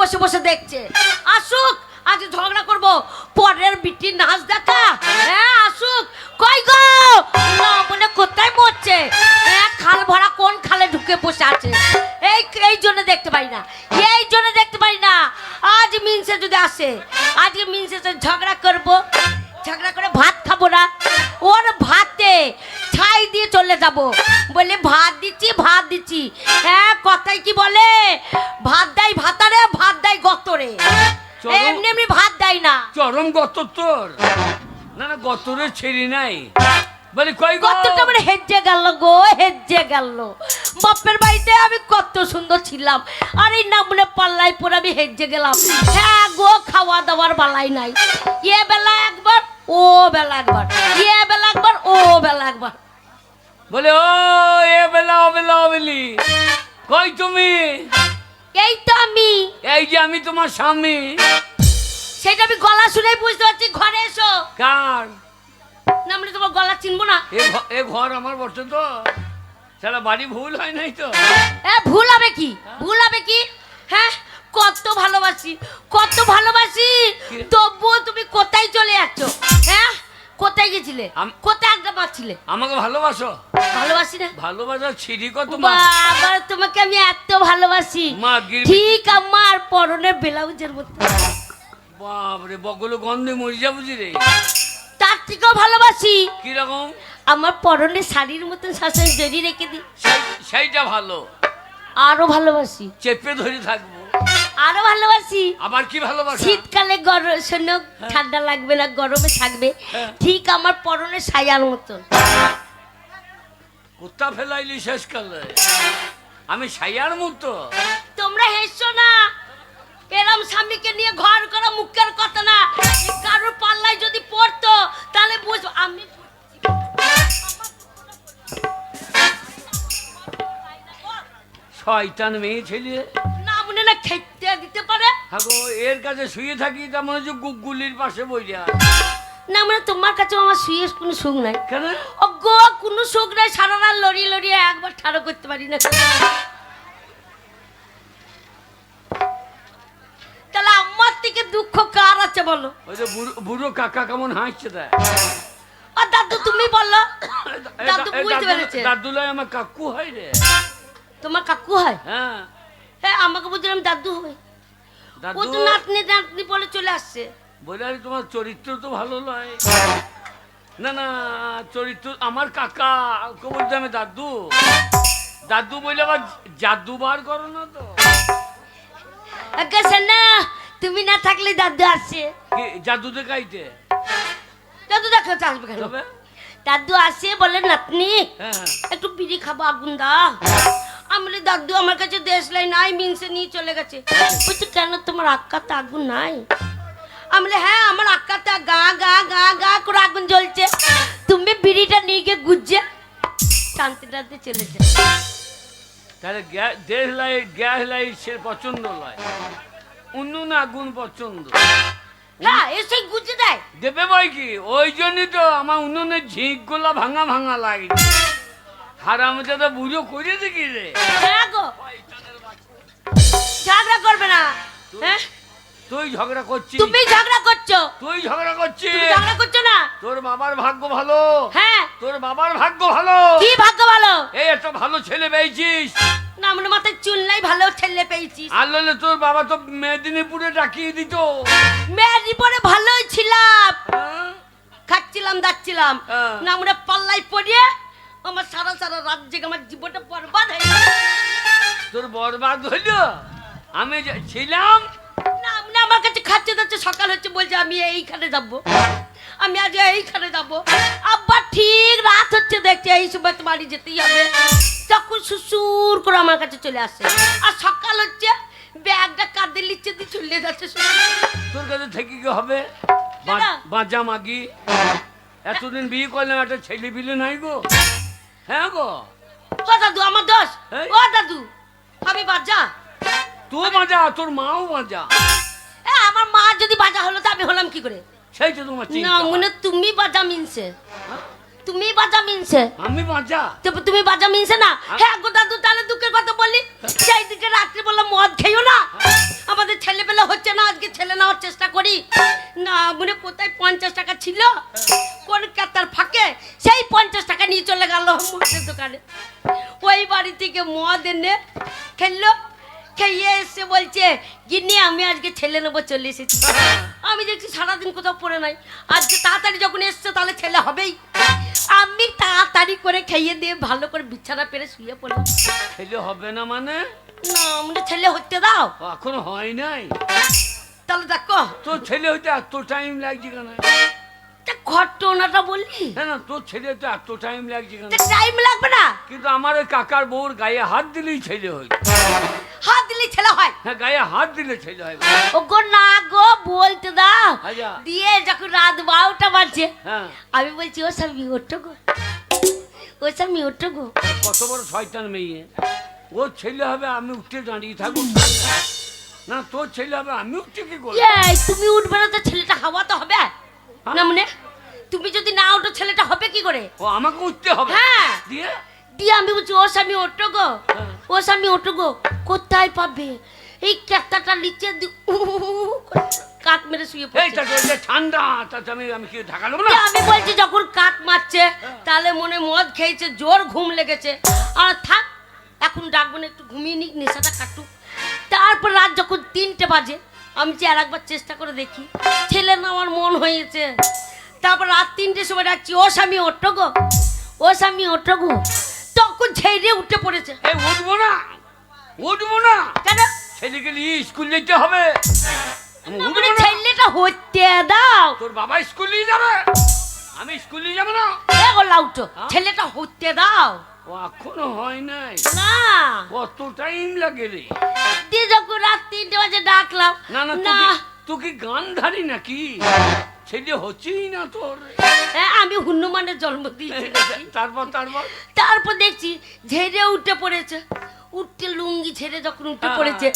বসে বসে দেখছে। আসুক, আজ ঝগড়া করব, পরের বিটি নাচ দেখা। হ্যাঁ আসুক। কই গো না মনে কোথায় মরছে? হ্যাঁ খাল ভরা কোন খালে ঢুকে বসে আছে? এই জন্য দেখতে পাই না, এই জন্য দেখতে পাই না। আজ মিনসে যদি আসে, আজকে মিনসে ঝগড়া করব, ঝগড়া করে ভাত খাবো না, ওর ভাতে ছাই দিয়ে চলে যাব। বলে ভাত দিচ্ছি ভাত দিচ্ছি। হ্যাঁ কথাই কি বলে, ভাত দেয় ভাতারে, ভাত দেয় গতরে, এমনি এমনি ভাত দেয় না। চরম গত তোর। না না গতরে ছেড়ি নাই। বলি কই গো? কতটা মানে হেজ্জে গেল গো, হেজ্জে গেল। বাপের বাড়িতে আমি কত সুন্দর ছিলাম, আর এই নামনে পাল্লাই পরে আমি হেজ্জে গেলাম। হ্যাঁ গো খাওয়া দাওয়ার বালাই নাই। এ বেলা একবার, ও বেলা একবার, এ বেলা একবার, ও বেলা একবার। বলে ও এ বেলা ও বেলা ও বেলি, কই তুমি? এই তো আমি। এই যে আমি তোমার স্বামী। সেটা আমি গলা শুনেই বুঝতে পারছি। ঘরে এসো। কার? না মানে তোমার গলা চিনবো না? এ ঘর আমার বসে তো, সারা বাড়ি ভুল হয় নাই তো? ভুল হবে কি, ভুল হবে কি? হ্যাঁ কত ভালোবাসি, কত ভালোবাসি, তবুও তুমি কোথায় চলে যাচ্ছ? হ্যাঁ কোথায় গেছিলে? কোথায় আড্ডা মারছিলে? আমাকে ভালোবাসো? ভালোবাসি না। ভালোবাসা ছিড়ি কত বাবা, তোমাকে আমি এত ভালোবাসি, ঠিক আমার পরনের ব্লাউজের মতো। বাপরে বগল গন্ধে মরি যাবো রে। তার থেকেও ভালোবাসি। কিরকম? আমার পরনের শাড়ির মতো শাসন জড়ি রেখে দি, সেইটা ভালো। আরো ভালোবাসি, চেপে ধরে থাকবো। আরো ভালোবাসি। আবার কি ভালোবাসা? শীতকালে গরম শোনো, ঠান্ডা লাগবে না, গরমে থাকবে, ঠিক আমার পরনের ছায়ার মতন। কুত্তা ফেলাইলি শেষকালে, আমি ছায়ার মতো। তোমরা হেসছো না, এরম স্বামীকে নিয়ে ঘর করা মুখের কথা না। কারোর পাল্লায় যদি পড়তো তাহলে বুঝবো। আমি শয়তান মেয়ে ছেলে না মনে না খেতে দিতে পারে। হাগো এর কাছে শুয়ে থাকি, তা মনে হচ্ছে গুগুলির পাশে বইয়া। না মানে তোমার কাছে আমার শুয়ে কোনো সুখ নাই। কেন? ও গো কোনো সুখ নাই, সারা রাত লড়িয়ে লড়িয়ে একবার ঠাড়ো করতে পারি না। তাহলে আমার থেকে দুঃখ কার আছে বলো? ওই যে বুড়ো কাকা কেমন হাসছে দেয়। ও দাদু তুমি বলো। দাদু বুঝতে পেরেছে। দাদুলাই আমার কাকু হয় রে। তোমার কাকু হয়? হ্যাঁ হ্যাঁ আমাকে বুঝলাম দাদু হয়। দাদু। ও তো নাতনি নাতনি বলে চলে আসছে। বলে আরে তোমার চরিত্র তো ভালো নয়। না না চরিত্র আমার কাকা ওকে বলতে আমি দাদু। দাদু বলে আবার জাদু বার করো না তো? না তুমি না থাকলে দাদু আসে। জাদু দেখাইতে? দাদু দেখো আসবে কেন? দাদু আসে বলে নাতনি একটু বিড়ি খাবো, আগুন দাও। আমি বলি দাদু আমার কাছে দেশলাই নাই, মিনসে নিয়ে চলে গেছে। বলছি কেন তোমার আক্কাতে আগুন নাই? আমি বলি হ্যাঁ আমার আক্কাতে গা গা গা গা করে আগুন জ্বলছে। তুমি বিড়িটা নিয়ে গিয়ে গুজছে টানতে টানতে চলে যায়। তাহলে দেশ লাইট গ্যাস লাইট সে পছন্দ নয়, উনুন আগুন পছন্দ। হ্যাঁ এসে গুজে দেয়। দেবে বই কি? ওই জন্যই তো আমার উনুনের ঝিঁক গুলা ভাঙা ভাঙা লাগে। হারাম দাদা বুঝো করে দেখি রে। হ্যাঁ গো ঝগড়া করবে না। হ্যাঁ তুই ঝগড়া করছিস? তুমি ঝগড়া করছো। তুই ঝগড়া করছিস? তুমি ঝগড়া করছো না। তোর বাবার ভাগ্য ভালো। হ্যাঁ তোর বাবার ভাগ্য ভালো। কি ভাগ্য ভালো? এই একটা ভালো ছেলে পেয়েছিস। না আমার মাথায় চুল নাই, ভালো ছেলে পেয়েছিস। আর নইলে তোর বাবা তো মেদিনীপুরে ডাকিয়ে দিত। মেদিনীপুরে ভালোই ছিলাম, খাচ্ছিলাম দাচ্ছিলাম। না আমরা পাল্লাই পড়িয়ে আমার সারা সারা রাত জেগে আমার জীবনটা বরবাদ হয়ে গেল। তোর বরবাদ হইল? আমি ছিলাম না আপনি আমার কাছে খাচ্ছে দাচ্ছে, সকাল হচ্ছে বলছে আমি এইখানে যাবো, আমি আজ এইখানে যাবো। আবার ঠিক রাত হচ্ছে দেখছি এই সময় তো বাড়ি যেতেই হবে, তখন শ্বশুর করে আমার কাছে চলে আসে। আর সকাল হচ্ছে ব্যাগটা কাঁদে লিচে দিয়ে চলে যাচ্ছে। তোর কাছে থেকে কি হবে? বাঁচা মাগি এতদিন বিয়ে করলাম, একটা ছেলে বিলে নাই গো। হ্যাঁ গো ও দাদু আমার দোষ। ও দাদু আমি বাজা। তুই বাজা, তোর মাও বাজা। আমার মা যদি বাজা হলো তো আমি হলাম কি করে? সেই তো তোমার না মনে তুমি বাজা মিনছে, তুমি বাজা মিনছে। আমি বাজা? তুমি বাজা মিনছে না। হ্যাঁ গো দাদু তাহলে দুঃখের কথা বলি, সেই দিকে রাত্রে বললাম মদ খেয়েও না, আমাদের ছেলে ছিল কলকাতার ফাঁকে সেই 50 টাকা নিয়ে চলে গেল মদের দোকানে। ওই বাড়ি থেকে মদ এনে খেললো, খেয়ে এসে বলছে গিন্নি আমি আজকে ছেলে নেবো, চলে এসেছি। আমি দেখছি সারাদিন কোথাও পড়ে নাই, আজকে তাড়াতাড়ি যখন এসছে তাহলে ছেলে হবেই। আমি তাড়াতাড়ি করে খেয়ে দিয়ে ভালো করে বিছানা পেরে শুয়ে পড়লাম। ছেলে হবে না মানে? না মানে ছেলে হতে দাও, এখনো হয় নাই। তাহলে দেখো তোর ছেলে হইতে এত টাইম লাগছে কেন? ঘটনাটা বললি না না, তোর ছেলে তো এত টাইম লাগছে কেন? টাইম লাগবে না, কিন্তু আমার ওই কাকার বউর গায়ে হাত দিলেই ছেলে হয়। হাত দিলে ছেলে হয়? হ্যাঁ, গায়ে হাত দিলে ছেলে হয়। ও গো না গো, বলতে দাও। আচ্ছা। দিয়ে যখন রাত 12টা বাজছে হ্যাঁ, আমি বলছি ও স্বামী ওঠো গো, ও স্বামী ওঠো গো। কত বড় শয়তান মেয়ে! ওর ছেলে হবে আমি উঠে দাঁড়িয়ে থাকবো? না, তোর ছেলে হবে আমি উঠে কি করবো? এই তুমি উঠবে না তো ছেলেটা হওয়া তো হবে না, মানে তুমি যদি না ওঠো ছেলেটা হবে কি করে? ও আমাকে উঠতে হবে? হ্যাঁ। দিয়ে দিয়ে আমি বলছি ও স্বামী ওঠো গো, ও স্বামী ওঠো গো। কোথায় পাবে? এই কেতাটা নিচে কাত মেরে শুয়ে এই পড়ছে। তাকে ওই যে ঠান্ডা, তাতে আমি কি ঢাকা নেবো না? দিয়ে আমি বলছি যখন কাত মারছে তাহলে মনে মদ খেয়েছে, জোর ঘুম লেগেছে, আর থাক এখন ডাকবো না, একটু ঘুমিয়ে নিক, নেশাটা কাটুক। তারপর রাত যখন 3টে বাজে আমি যে আর একবার চেষ্টা করে দেখি, ছেলে না আমার মন হয়েছে। তারপর রাত 3টের সময় ডাকছি ও স্বামী ওঠো গো, ও স্বামী ওঠো গো। তখন ঝেড়ে উঠে পড়েছে। এই উঠবো না, উঠবো না। কেন? ছেলেকে নিয়ে স্কুল যেতে হবে। আমি উঠবো মানে না। ছেলেটা হতে দাও। তোর বাবা স্কুলে যাবে, আমি স্কুলে যাবো না। এ গো লাউটো, ছেলেটা হতে দাও। ও এখনো হয় নাই? না কত টাইম লাগে রে? দিয়ে যখন রাত 3টে বাজে ডাকলাম, না না, না তুই কি গান ধারি নাকি? ছেলে হচ্ছেই না তোর। আমি হনুমানের জন্ম দিয়েছি নাকি? তারপর তারপর দেখছি ঝেড়ে উঠে পড়েছে। উঠতে লুঙ্গি ঝেড়ে যখন উঠে পড়েছে,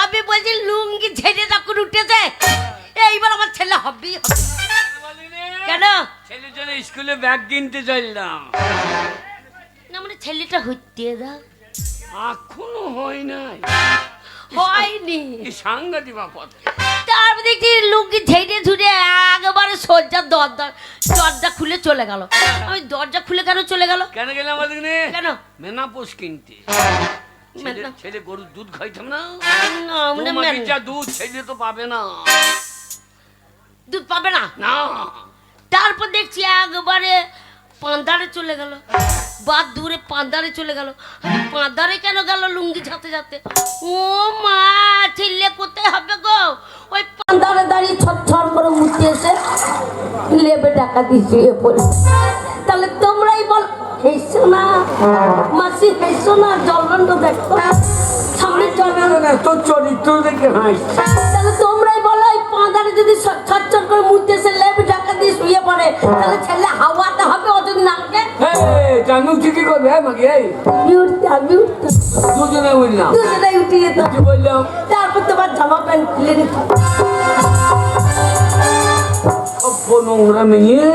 আমি বলছি লুঙ্গি ঝেড়ে যখন উঠেছে এইবার আমার ছেলে হবেই হবে। কেন? ছেলের জন্য স্কুলে ব্যাগ কিনতে চাইলাম। না মানে ছেলেটা হইতে দাও। এখনো হয় নাই? হয়নি। কি সাংঘাতিক বাপত! তারপর দেখছি লুঙ্গি ঝেড়ে ঝুড়ে একবারে সজ্জার দরজা খুলে চলে গেল। আমি দরজা খুলে কেন চলে গেল? কেন গেলে আমাদের কেন? মেনাপোষ কিনতে। ছেলে গরুর দুধ খাইতাম না। না মানে তোমাকে যা দুধ ছেলে তো পাবে না, দুধ পাবে না। না। তারপর দেখছি একবারে পান্দারে চলে গেল, বা দূরে পান্দারে চলে গেল। পান্দারে কেন গেল লুঙ্গি ঝাতে ঝাতে? ও মা, ছেলে কোথায় হবে গো? ওই পান্দারে দাঁড়িয়ে ছটছট করে উঠতে এসে লেবে টাকা দিয়ে শুয়ে পড়ে। তাহলে তোমরাই বল, হেসো না মাসি, হেসো না, জলরণ্ড দেখো সামনে জলরণ্ড। তোর চরিত্র দেখে হাসি। তাহলে তোমরাই বলো, এই পাঁদারে যদি ছটছট করে মুড়তে এসে লেবে টাকা দিয়ে শুয়ে পড়ে তাহলে ছেলে হাওয়াতে হবে, ও যদি নামকে জানু ঠিকই করবে। হ্যাঁ মাকে আমি উঠতাম দুজনে বললাম, দুজনেই উঠে যেতাম। কি বললাম? তারপর তোমার জামা প্যান্ট খুলে নিতাম। নোংরা মেয়ে,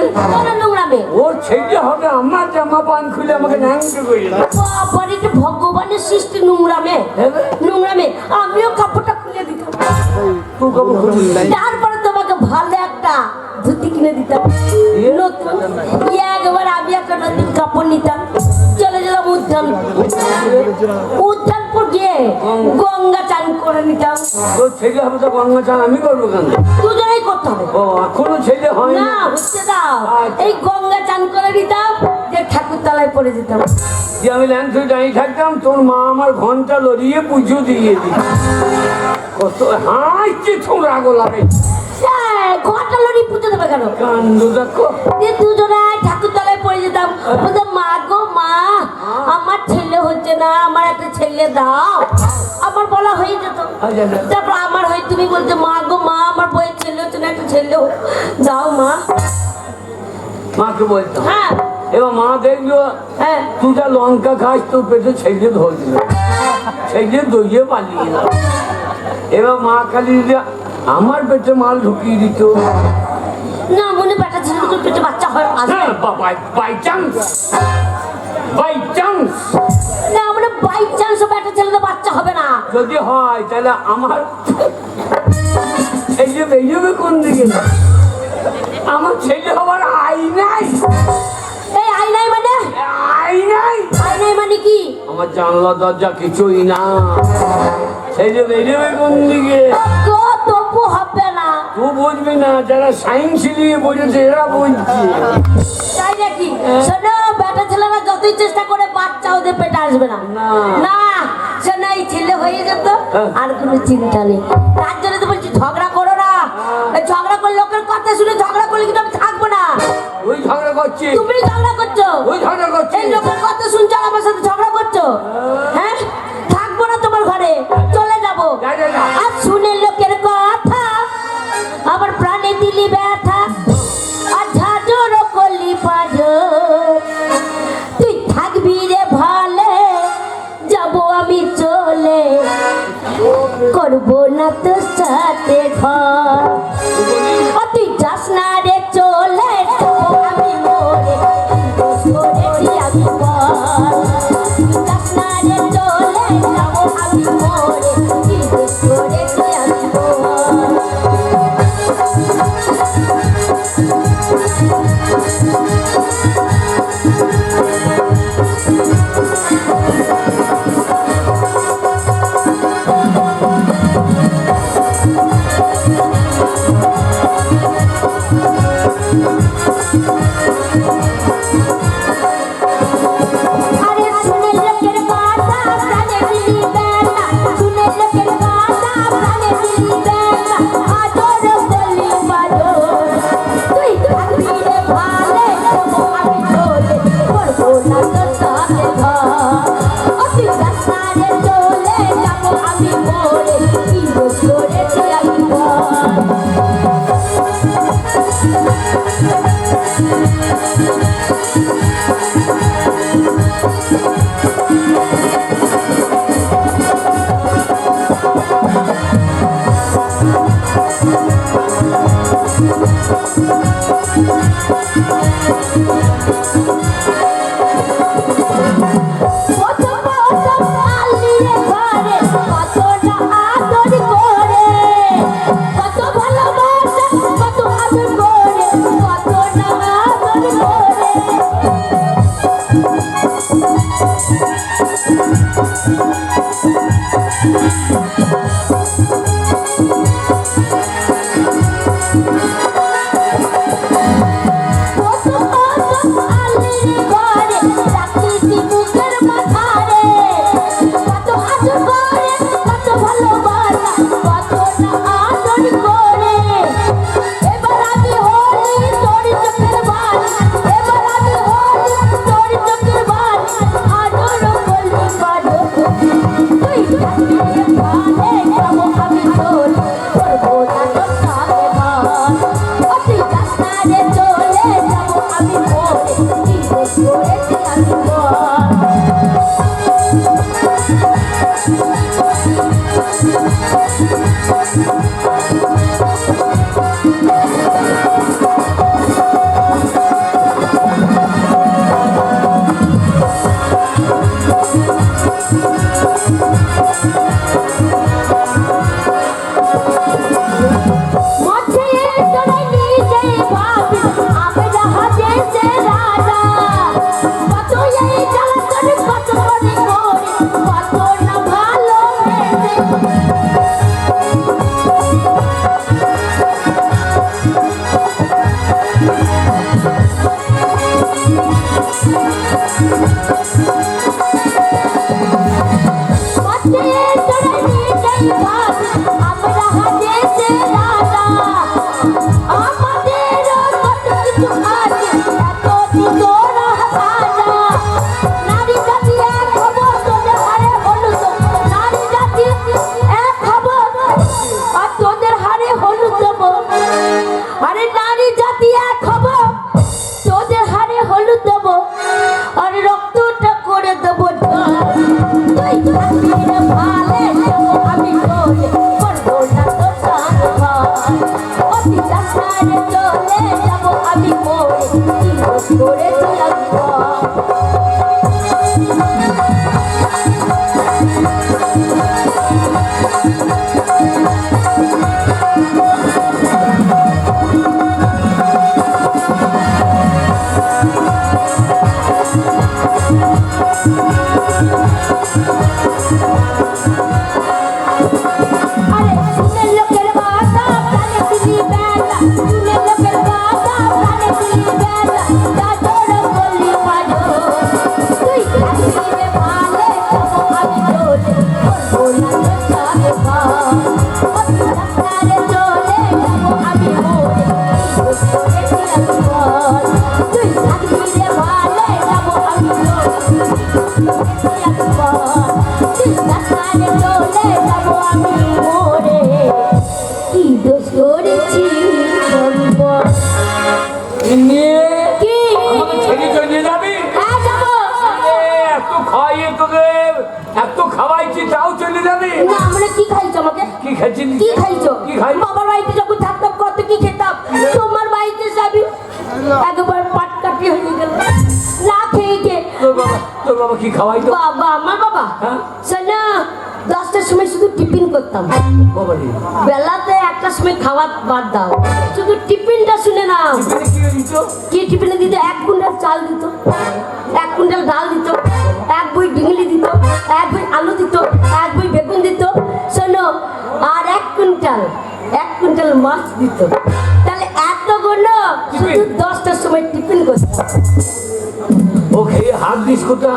নোংরা মেয়ে। ওর ছেলে হবে আমার জামা প্যান্ট খুলে আমাকে ন্যাংকে করে দেবে। বাবার এটা ভগবানের সৃষ্টি, নোংরা মেয়ে, নোংরা মেয়ে। আমিও কাপড়টা খুলে দিতাম। তারপরে তোমাকে ভালো একটা ধুতি কিনে দিতাম নতুন। একবার আমি একটা নতুন কাপড় নিতাম, চলে যেতাম উদ্যানপুর গিয়ে গঙ্গা চান করে নিতাম। তোর ছেলে হবে তো গঙ্গা চান আমি করবো কেন? দুজনেই করতে হবে। ও এখনো ছেলে হয় না, না? বুঝতে দাও। এই গঙ্গা চান করে নিতাম, যে ঠাকুর তলায় পড়ে যেতাম। যে আমি ল্যান্ড হয়ে দাঁড়িয়ে থাকতাম, তোর মা আমার ঘন্টা লড়িয়ে পুজো দিয়ে দিত। কত হাঁচছে ছোড়া গোলাপে। ঘন্টা লড়ি পুজো দেবে কেন? কান্দ দেখো। দুজনে ঠাকুর তলায় পড়ে যেতাম, বলতাম মা গো মা, আমার ছেলে হচ্ছে না, আমার একটা ছেলে দাও। আমার বলা হয়ে যেত। তারপর আমার হয়ে তুমি বলতে মা গো মা, আমার বইয়ের ছেলে হচ্ছে না, একটা ছেলে দাও মা। মাকে বলতাম। হ্যাঁ। এবার মা দেখলো তুই যা লঙ্কা খাস তোর পেটে ছেলে ধরবে, ছেলে দইয়ে পালিয়ে গেল। এবার মা খালি আমার পেটে মাল ঢুকিয়ে দিত। না মনে বেটা ছেলে পেটে বাচ্চা হয় বাই চান্স, বাই চান্স। না মানে বাই চান্স বেটা ছেলে বাচ্চা হবে না। যদি হয় তাহলে আমার ছেলে বেরিয়ে যাবে কোন দিকে? আমার ছেলে হবার আইনাই এই আইনাই মানে আইনাই আইনাই মানে কি? আমার জানলা দরজা কিছুই না, ছেলে বেরোবে কোন দিকে? গো তবু হবে না। তুই বুঝবি না, যারা সায়েন্স নিয়ে বোঝেছে এরা বুঝছে। তাই নাকি? শোনো, বেটা ছেলেরা যতই চেষ্টা করে বাচ্চা ওদের পেটে আসবে না। না। না শোনো, এই ছেলে হয়ে যেত আর কোনো চিন্তা নেই। তার জন্য তো বলছি ঝগড়া করো না। এই ঝগড়া করে লোকের কথা শুনে ঝগড়া করলে কিন্তু আমি থাকবো না। ওই ঝগড়া করছি, তুমি ঝগড়া করছো, ওই ঝগড়া করছি। এই লোকের কথা শুনছো আর আমার সাথে ঝগড়া করছো। হ্যাঁ, থাকবো না তোমার ঘরে, চলে যাবো। যা, যা, যা। আর শুনে লোকের কথা আমার প্রাণে দিলি ব্যথা, আর ঝাঁঝর করলি পাঁজর। তুই থাকবি রে ভালে, যাবো আমি চলে, করবো না তোর সাথে ঘর। ও তুই যাস না রে চলে, যাবো আমি মরে, দোষ করেছি আমি বল। তুই যাস না রে চলে, যাবো আমি মরে, কি দোষ করেছি আমি বল। আরে শুনে লোকের কথা প্রাণে দিলি ব্যথা, শুনে লোকের কথা প্রাণে দিলি ব্যথা, আদর করলি বাদর। তুই থাকবি রে ভালে, যাবো আমি চলে, করবো না তোর সাথে ঘর। ও তুই যাস না রে চলে, যাবো আমি মরে, কি দোষ করেছি আমি বল। কত কত আলি রে ঘরে, কত না আদর করে, কত ভালোবাসা, কত আদর করে, কত না আদর করে। কত কত আলি রে ঘরে, রাখিছি বুকের মাথারে, কত আদর করে, কত ভালোবাসা, কত না আদর করে। এবার আমি হলি তোর চোখের বালি, এবার আমি হলি তোর চোখের বালি, আদর করলি বাদর। তুই থাকবি রে ভালে, যাবো আমি চলে, করবো না তোর সাথে ঘর। ও তুই যাস না রে চলে, যাবো আমি মরে, কি দোষ করেছি আমি বল। মাঝে তোরা নিজে ভাবি, আমি রাহা যেতে রাজা। কত এই জ্বালাতন কত করে করে, কত না ভালোবেসে। মাঝে তোরা নিজে ভাবি, আমি রাহা যেতে রাজা। আমাদের কত কিছু আছে, এত তোরা সাজা। নারী জাতি এক খবর, তোদের হারে হলুদ। নারী জাতি এক খবর, আর তোদের হারে হলুদ দেব। আরে নারী জাতি এক খবর, তোদের হারে হলুদ দেব, আর রক্তটা করে দেবো ঢাল। তুই থাকবি রে ভালে, যাবো আমি চলে, করবো না তোর সাথে ঘর। ও তুই যাস না রে চলে, যাবো আমি মরে, কি দোষ করেছি আমি বল। করেছি বলবো। নিয়ে কি? আমাকে ছেড়ে চলে যাবি? হ্যাঁ যাবো। এত খাইয়ে তোকে এত খাওয়াইছি তাও চলে যাবি? না আমরা কি খাইছো আমাকে? কি খাচ্ছিস? কি খাইছো? কি খাই? বাবার বাড়িতে যখন থাকতাম কত কি খেতাম, তোমার বাড়িতে যাবি একবার পাট কাটি হয়ে গেল না খেয়ে খেয়ে। তোর বাবা কি খাওয়াইতো? বাবা আমার বাবা হ্যাঁ? শোনো 10টার সময় শুধু টিফিন করতাম, বাবা রে, বেলাতে 1টার সময় খাওয়া বাদ দাও, শুধু টিফিনটা শুনে নাও। টিফিনে কি দিত? কি টিফিনে দিত? 1 কুইন্টাল চাল দিত, 1 কুইন্টাল ডাল দিত, 1 বই ডিঙলি দিত, 1 বই আলু দিত, 1 বই বেগুন দিত, শোনো আর 1 কুইন্টাল মাছ দিত। তাহলে এতগুলো শুধু 10টার সময় টিফিন করতাম। ও খেয়ে হাত দিস কোথা?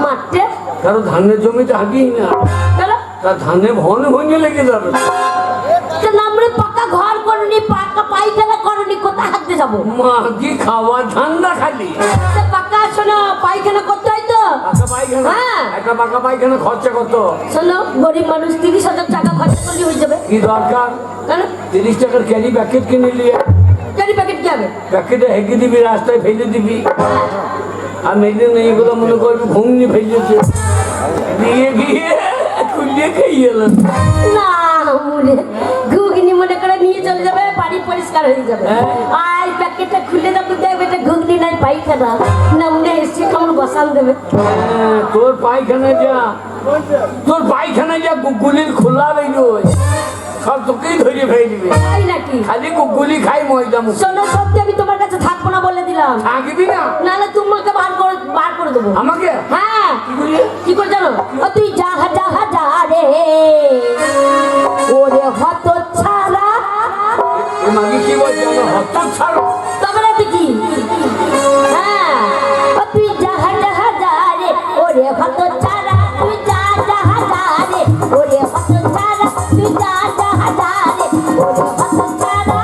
মাঠে কারো ধানের জমিতে হাঁটি না, কেন? তার ধানে ভনে লেগে যাবে। আমরা পাকা ঘর করনি, পাকা পায়খানা করনি, কোথায় হাঁটতে যাবো? মা কি খাওয়া ঠান্ডা খালি পাকা শোনো পায়খানা করতে হয় তো। পাকা পায়খানা, হ্যাঁ। একটা পাকা পায়খানা খরচা কত? শোনো গরিব মানুষ 30,000 টাকা খরচা করলে হয়ে যাবে। কি দরকার? কেন? 30 টাকার ক্যারি প্যাকেট কিনে নিয়ে ক্যারি প্যাকেট কি হবে? প্যাকেটে হেঁকে দিবি, রাস্তায় ফেলে দিবি। আর মেয়েদের এইগুলো মনে করবি ঘুমনি ফেলেছে, দিয়ে গিয়ে খুলিয়ে খেয়ে এলাম। না মনে ঘুগনি মনে করে নিয়ে চলে যাবে, বাড়ি পরিষ্কার হয়ে যাবে। হ্যাঁ। আর প্যাকেটটা খুলে যখন দেখবে এটা ঘুগনি নাই পায়খানা, না মনে এসে কেমন বসান দেবে। হ্যাঁ, তোর পায়খানা যা গুগুলির খোলা রইল, সব তোকেই ধরে ফেলে দিবে। তাই নাকি? খালি গুগুলি খাই ময়দা মুখ। শোনো সত্যি আমি তোমার কাছে থাকবো না বলে দিলাম, থাকবি না? নাহলে তোমাকে বার করে দেবো। আমাকে হ্যাঁ কি করি? কি করে জানো? ও তুই যাহা যাহা যা রে ওরে হত ছাড়া। এ মাগি কি বলছে? হত ছাড়ো। তবে না কি? হ্যাঁ ও তুই যাহা যাহা যা রে ওরে হত ছাড়া, তুই যা যাহা যা রে ওরে হত ছাড়া, তুই যা যাহা যা রে ওরে হত ছাড়া।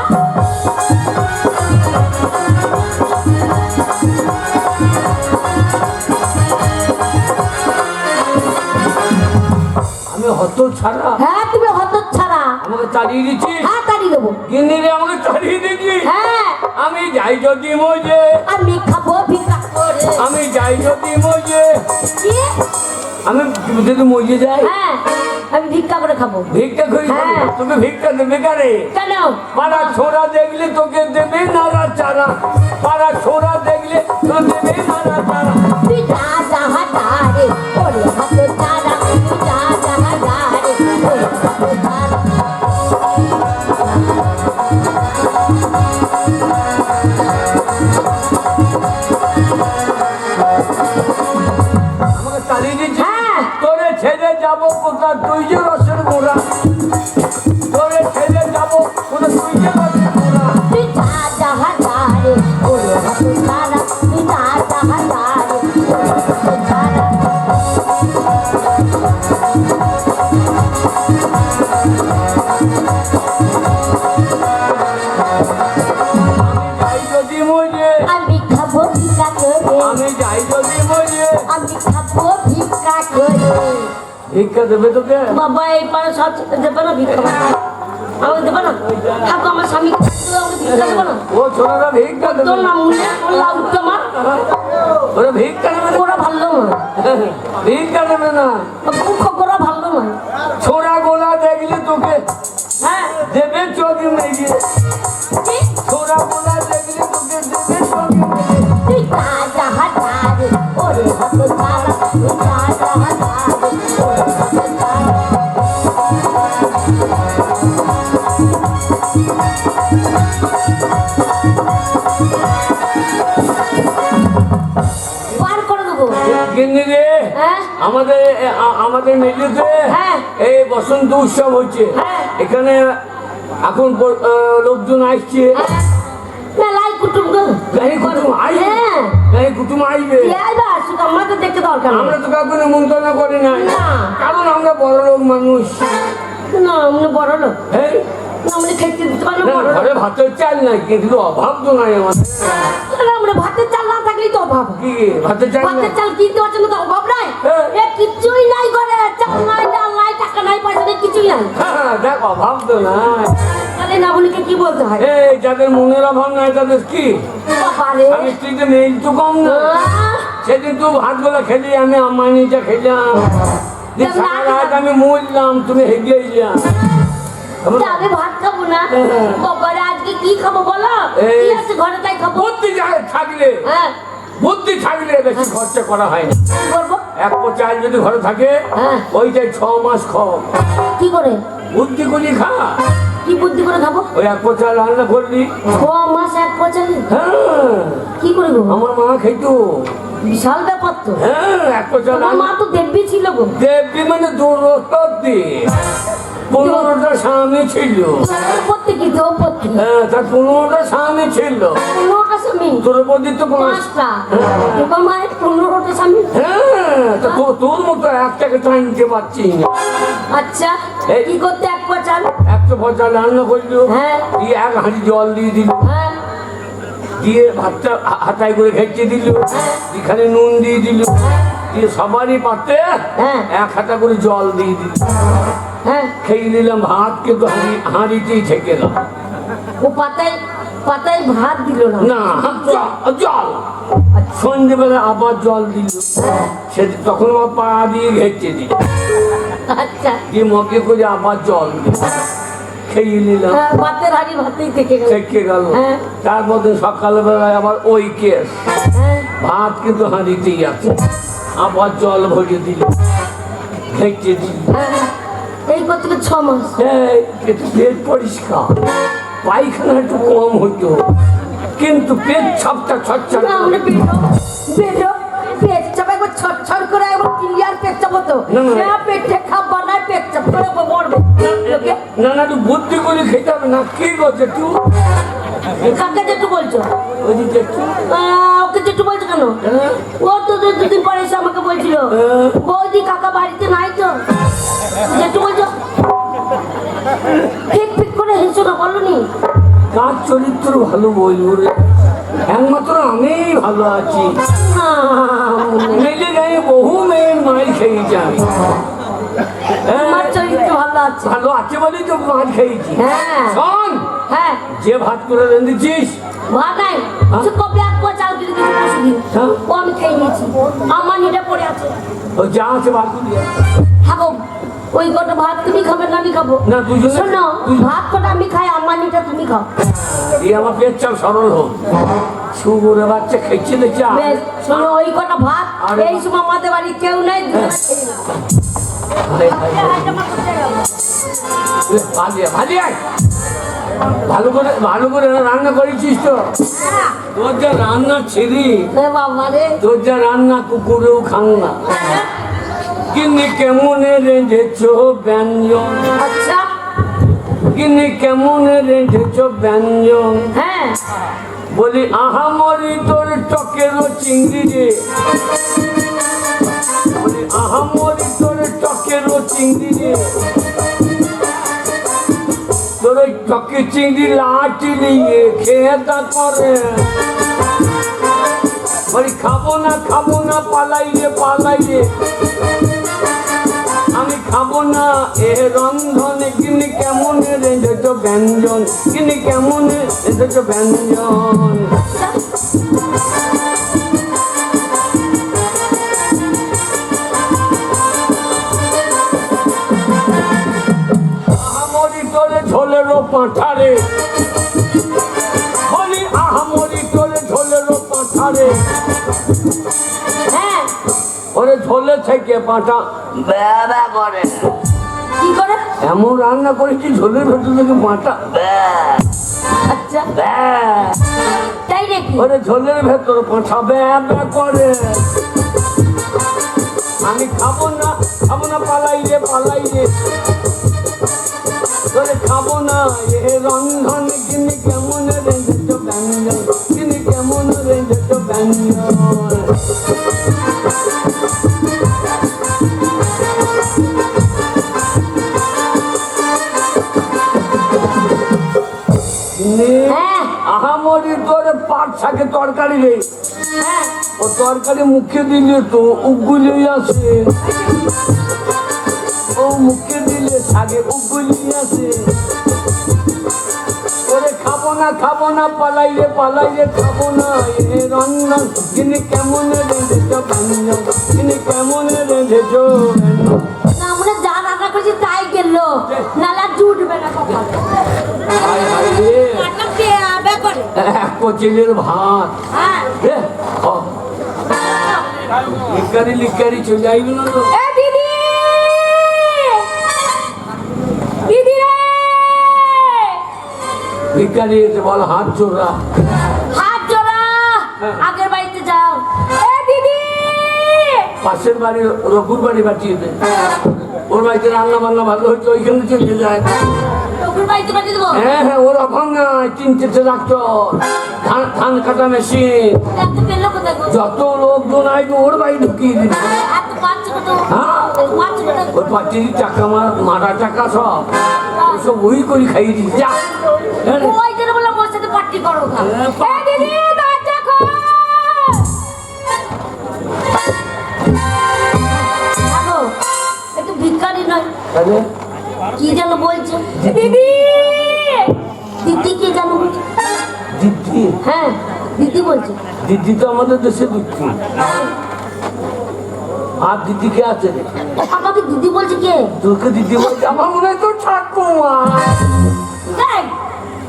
আমি হত ছাড়া? হ্যাঁ তুমি হত ছাড়া। আমাকে তাড়িয়ে দিচ্ছিস? হ্যাঁ তাড়ি দেবো। গিন্নিরে আমাকে তাড়িয়ে দিচ্ছিস? হ্যাঁ আমি যাই যদি মজে, আমি খাবো ভিক্ষা করে। আমি যাই যদি মজে, কি? আমি যদি মজে যাই হ্যাঁ আমি ভিক্ষা করে খাবো। ভিক্ষা করি খাবো। হ্যাঁ। তোকে ভিক্ষা দেবে কারে? কেন? পাড়া ছোড়া দেখলে তোকে দেবে নাড়া চারা, পাড়া ছোড়া দেখলে তো দেবে নাড়া চারা। তুই যা যাহা যা রে ওরে হত ছাড়া, তুই যা যাহা যা রে ওরে হত ছাড়া। আমাকে তাড়িয়ে দিচ্ছিস? হ্যাঁ। তোরে ছেড়ে যাবো কোথা? তুই যে রসের মোড়া, তোরে ছেড়ে যাবো কোথা? তুই যে রসের মোড়া। তুই যা যাহা যা রে ওরে হত ছাড়া, তুই যা যাহা যা রে ওরে হত ছাড়া। যাই যদি মজে, আমি খাবো ভিক্ষা করে, আমি যাই যদি মজে। আমি খাবো ভিক্ষা করে। ভিক্ষা দেবে তোকে? বাবা এই পারে সব দেবে না ভিক্ষা? আমাকে দেবে না? থাকো আমার স্বামী আমাকে ভিক্ষা দেবে না? ও ছোটরা ভিক্ষা দেবে? তোর নাম মনে করলা উঠতো আমার, ওরা ভিক্ষা দেবে না? ওরা ভালো না, ভিক্ষা দেবে না। দুঃখ করা ভালো নয়। ছোড়া গোলা দেখলে তোকে হ্যাঁ দেবে চোখে মেঘে, কি? ছোড়া গোলা দেখলে তোকে দেবে চোখে মেঘে। তুই যা যাহা যা রে ওরে হত ছাড়া, তুই যা যাহা যা রে ওরে হত ছাড়া। বার করে দেবো। গিন্নি রে, হ্যাঁ আমাদের মেঝেতে হ্যাঁ। এই বসন্ত উৎসব হচ্ছে। হ্যাঁ। এখানে এখন লোকজন আসছে, মেলাই কুটুম গো। গাড়ি কুটুম আসবে, হ্যাঁ গাড়ি কুটুম আসবে। আইবা শুধু আমাকে দেখতে দরকার নেই। আমরা তো কাউকে নিমন্ত্রণ করি না, না। কারণ আমরা বড় লোক মানুষ। না আমরা বড় লোক, হ্যাঁ, না আমরা খেতে দিতে পারি না না, বড় লোক। ঘরে ভাতের চাল নাই, কিন্তু অভাব তো নাই আমাদের। না, আমরা ভাতের চাল না থাকলেই তো অভাব। কি ভাতের চাল নাই? ভাতের চাল কিনতে পারছে না তো অভাব নাই? হ্যাঁ। এ কিছুই নাই ঘরে, চাল নাই, ডাল নাই, টাকা নাই, পয়সা নাই, কিছুই নাই। হ্যাঁ, দেখ অভাব তো নাই। তাহলে কথাই না বলে কি বলতে হয়? এই যাদের মনের অভাব নাই তাদের কি বাবারে আমি স্ত্রীতে মেয়ে তো কম না। সেদিন তো ভাতগুলো খেলি, আমি আমার নিজে খেলাম, দিয়ে সারা রাত আমি মরলাম, তুমি হেগে যা। আমি ভাত খাবো না বাবারে, আজকে কি খাবো বলো? এই- কি আছে ঘরে তাই খাবো। বুদ্ধি থাকলে হ্যাঁ বুদ্ধি থাকলে বেশি খরচা করা হয় না। কি করবো? এক পো চাল যদি ঘরে থাকে হ্যাঁ। ওইটাই 6 মাস খাও, কি করে? বুদ্ধি করি খা। কি বুদ্ধি করে খাবো? ওই এক পো চাল রান্না করলি, 6 মাস 1 বছরে হ্যাঁ কি করবো? আমার মা খাইতো। বিশাল ব্যাপার তো। হ্যাঁ এক পো চাল আমার মা তো দেব্যি ছিল গো। দেবী মানে দৌড়তি 15টা স্বামী ছিল। পড়তে কি তো পড়তে হ্যাঁ তার 15টা স্বামী ছিল। 15টা স্বামী, দ্রৌপদী তো 5টা। তোমার মায়ের 15টা স্বামী। হ্যাঁ তা তোর মতো একটাকে টানতে পারছি না। আচ্ছা এই- কি করতে 1 বছর? একটা পচা রান্না করলো, হ্যাঁ দিয়ে 1 হাঁড়ি জল দিয়ে দিল, হ্যাঁ দিয়ে ভাতটা হাতায় করে খেতে দিল, এখানে নুন দিয়ে দিল, দিয়ে সবারই পাতে হ্যাঁ 1 হাতা করে জল দিয়ে দিল। হ্যাঁ খেয়ে নিলাম, ভাত কিন্তু হাঁড়িতেই থেকে গেল ও পাতায় পাতায় ভাত দিল না। না, জল। সন্ধ্যেবেলা আবার জল দিল, সে তখন আমার পা দিয়ে ঘেঁচে দিল, আচ্ছা দিয়ে মগে করে আবার জল দিল, খেয়ে নিলাম, হ্যাঁ, ভাতের হাড়ি ভাতেই থেকে গেল। থেকে গেল। হ্যাঁ। তারপর দিন সকালবেলায় আবার ওই কেস, হ্যাঁ ভাত কিন্তু হাঁড়িতেই আছে, আবার জল ভরে দিল, ঘেঁচে দিল। হ্যাঁ এই করতে 6 মাস। এই, কিন্তু পেট পরিষ্কার, পায়খানা একটু কম হইতো, কিন্তু পেট ছাপটা ছচ্ছা। না মানে পেট চাপ একবার ছটছট করে একবার ক্লিয়ার পেট চাপ হতো। না, না। হ্যাঁ পেটে খাবার না, পেট চাপ করে মরবে লোকে। না না তুই বুদ্ধি করে খেতে হবে না, কি করছে তুই কাকে যেটু বলছো? ওইদিকে একটু, ওকে যেটু বলছো কেন? হ্যাঁ? ও তো 2 দিন পরে এসে আমাকে বলছিল হ্যাঁ। বৌদি কাকা বাড়িতে নাই তো, যেটু বলছো ফিক ফিক করে হেসো না, বলনি? কার চরিত্র ভালো বলবো রে, একমাত্র আমি ভালো আছি, মেলে গায়ে বহু মেয়ের মাই খেয়েছি আমি। হ্যাঁ, তোমার চরিত্র ভালো আছে। ভালো আছে বলেই তো মাছ খেয়েছি। হ্যাঁ শোন, হ্যাঁ যে ভাত করে রেঁধেছিস, ভাত নাই, সে কবে 1 বছর চাল কিনে দিয়েছে পরশুদিন। হ্যাঁ। ও আমি খেয়ে নিয়েছি, আমার নিটা পড়ে আছে। ওই যা আছে ভাত দিয়ে থাকো, ওই কটা ভাত তুমি খাবে না আমি খাবো? না, দুজনে- শোনো, ভাত কটা আমি খাই, আমার নিটা তুমি খাও। দিয়ে আমার পেট চাপ সরল হোক। শুভরে বাচ্চা খেয়েছে দেখছি বেশ, শোনো ওই কটা ভাত আরে- এই সময় আমাদের বাড়ি কেউ নেই, দুজনে খেয়ে নাও। ভালো করে রান্না করেছিস তো, হ্যাঁ। তোর যা রান্না ছিলি, এ বাবা রে, তোর যা রান্না কুকুরেও খান না। কিন্তু কেমন রেঁধেছ ব্যঞ্জন, আচ্ছা কিন্তু কেমন রেঁধেছ ব্যঞ্জন, হ্যাঁ বলি আহামরি তোর টকেরও চিংড়ি রে, বলি আহামরি তোর টকেরও চিংড়ি রে, তোর ওই টকে চিংড়ি লাঠি নিয়ে খেয়ে তা করে, বলি খাবো না পালাই রে, আমি খাবো না এ রন্ধন, কিনি কেমন রেঁধেছ ব্যঞ্জন, কিনি কেমন রেঁধেছ ব্যঞ্জন। আহামরি তোরে ঝোলেরও পাঁঠারে, বলি আহামরি তোরে ঝোলেরও পাঁঠারে, হ্যাঁ ওরে ঝোলে থেকে পাঁঠা ব্যা করে, কি করে? এমন রান্না করেছি ঝোলের ভেতর থেকে পাঁঠা আচ্ছা ব্যা, তাই নাকি? ওরে ঝোলের ভেতর পাঁঠা ব্যা করে, আমি খাবো না পালাই রে, তোরে খাবো না এ রন্ধন, কিনি কেমন রেঁধেছ ব্যঞ্জন, কিনি কেমন রেঁধেছ ব্যঞ্জন। হ্যাঁ আহামরি তোরে পাট শাকে তরকারি রে, হ্যাঁ ও তরকারি মুখে দিলে তো উগুলি আসে, ও মুখে দিলে শাকে উগুলি আসে, খাবো না পালাইলে খাবো না এ রন্ধন তিনি কেমন রেঁধেছ ব্যঞ্জন তিনি কেমন রেঁধেছ না আমরা যা রান্না করছি তাই গেল নালা জুটবে না কপাল নাটক দিয়ে আবে করে এক কচিলের ভাত হ্যাঁ লিকারি চলে আইবে না তো এ দিদি দিদি রে লিকারি এসে বল হাত জোড়া হাত জোড়া আগের বাড়িতে যাও এ দিদি পাশের বাড়ি রঘুর বাড়ি বাঁচিয়ে দেয় ওর বাড়িতে রান্না বান্না ভালো হচ্ছে ওইখানে চলে যায় রঘুর বাড়িতে পাঠিয়ে দেবো হ্যাঁ ওর অভাব নাই 3-4টে ডাক্তার ধান কাটা মেশিন এত পেলো কোথায় গো? যত লোকজন আসবে ওর বাড়ি ঢুকিয়ে দিবে এত পাঁচ কত হ্যাঁ? পাঁচ কত ওই পাঁচির টাকা মারা টাকা সব ওসব ওই করে খাইয়ে দিই যা হ্যাঁ রে। ওই জন্য বললাম ওর সাথে পার্টি করো গা। হ্যাঁ, এ দিদি দরজা খোল আগো একটু ভিখারি নয় তাহলে কি যেন বলছে দিদি দিদি কি যেন বলছে দিদি হ্যাঁ দিদি বলছে দিদি তো আমাদের দেশে দিচ্ছি আর দিদি কে আছে রে? আমাকে দিদি বলছে কে তোকে দিদি বলছে আমার মনে হয় তোর ঠাকুমা দেখ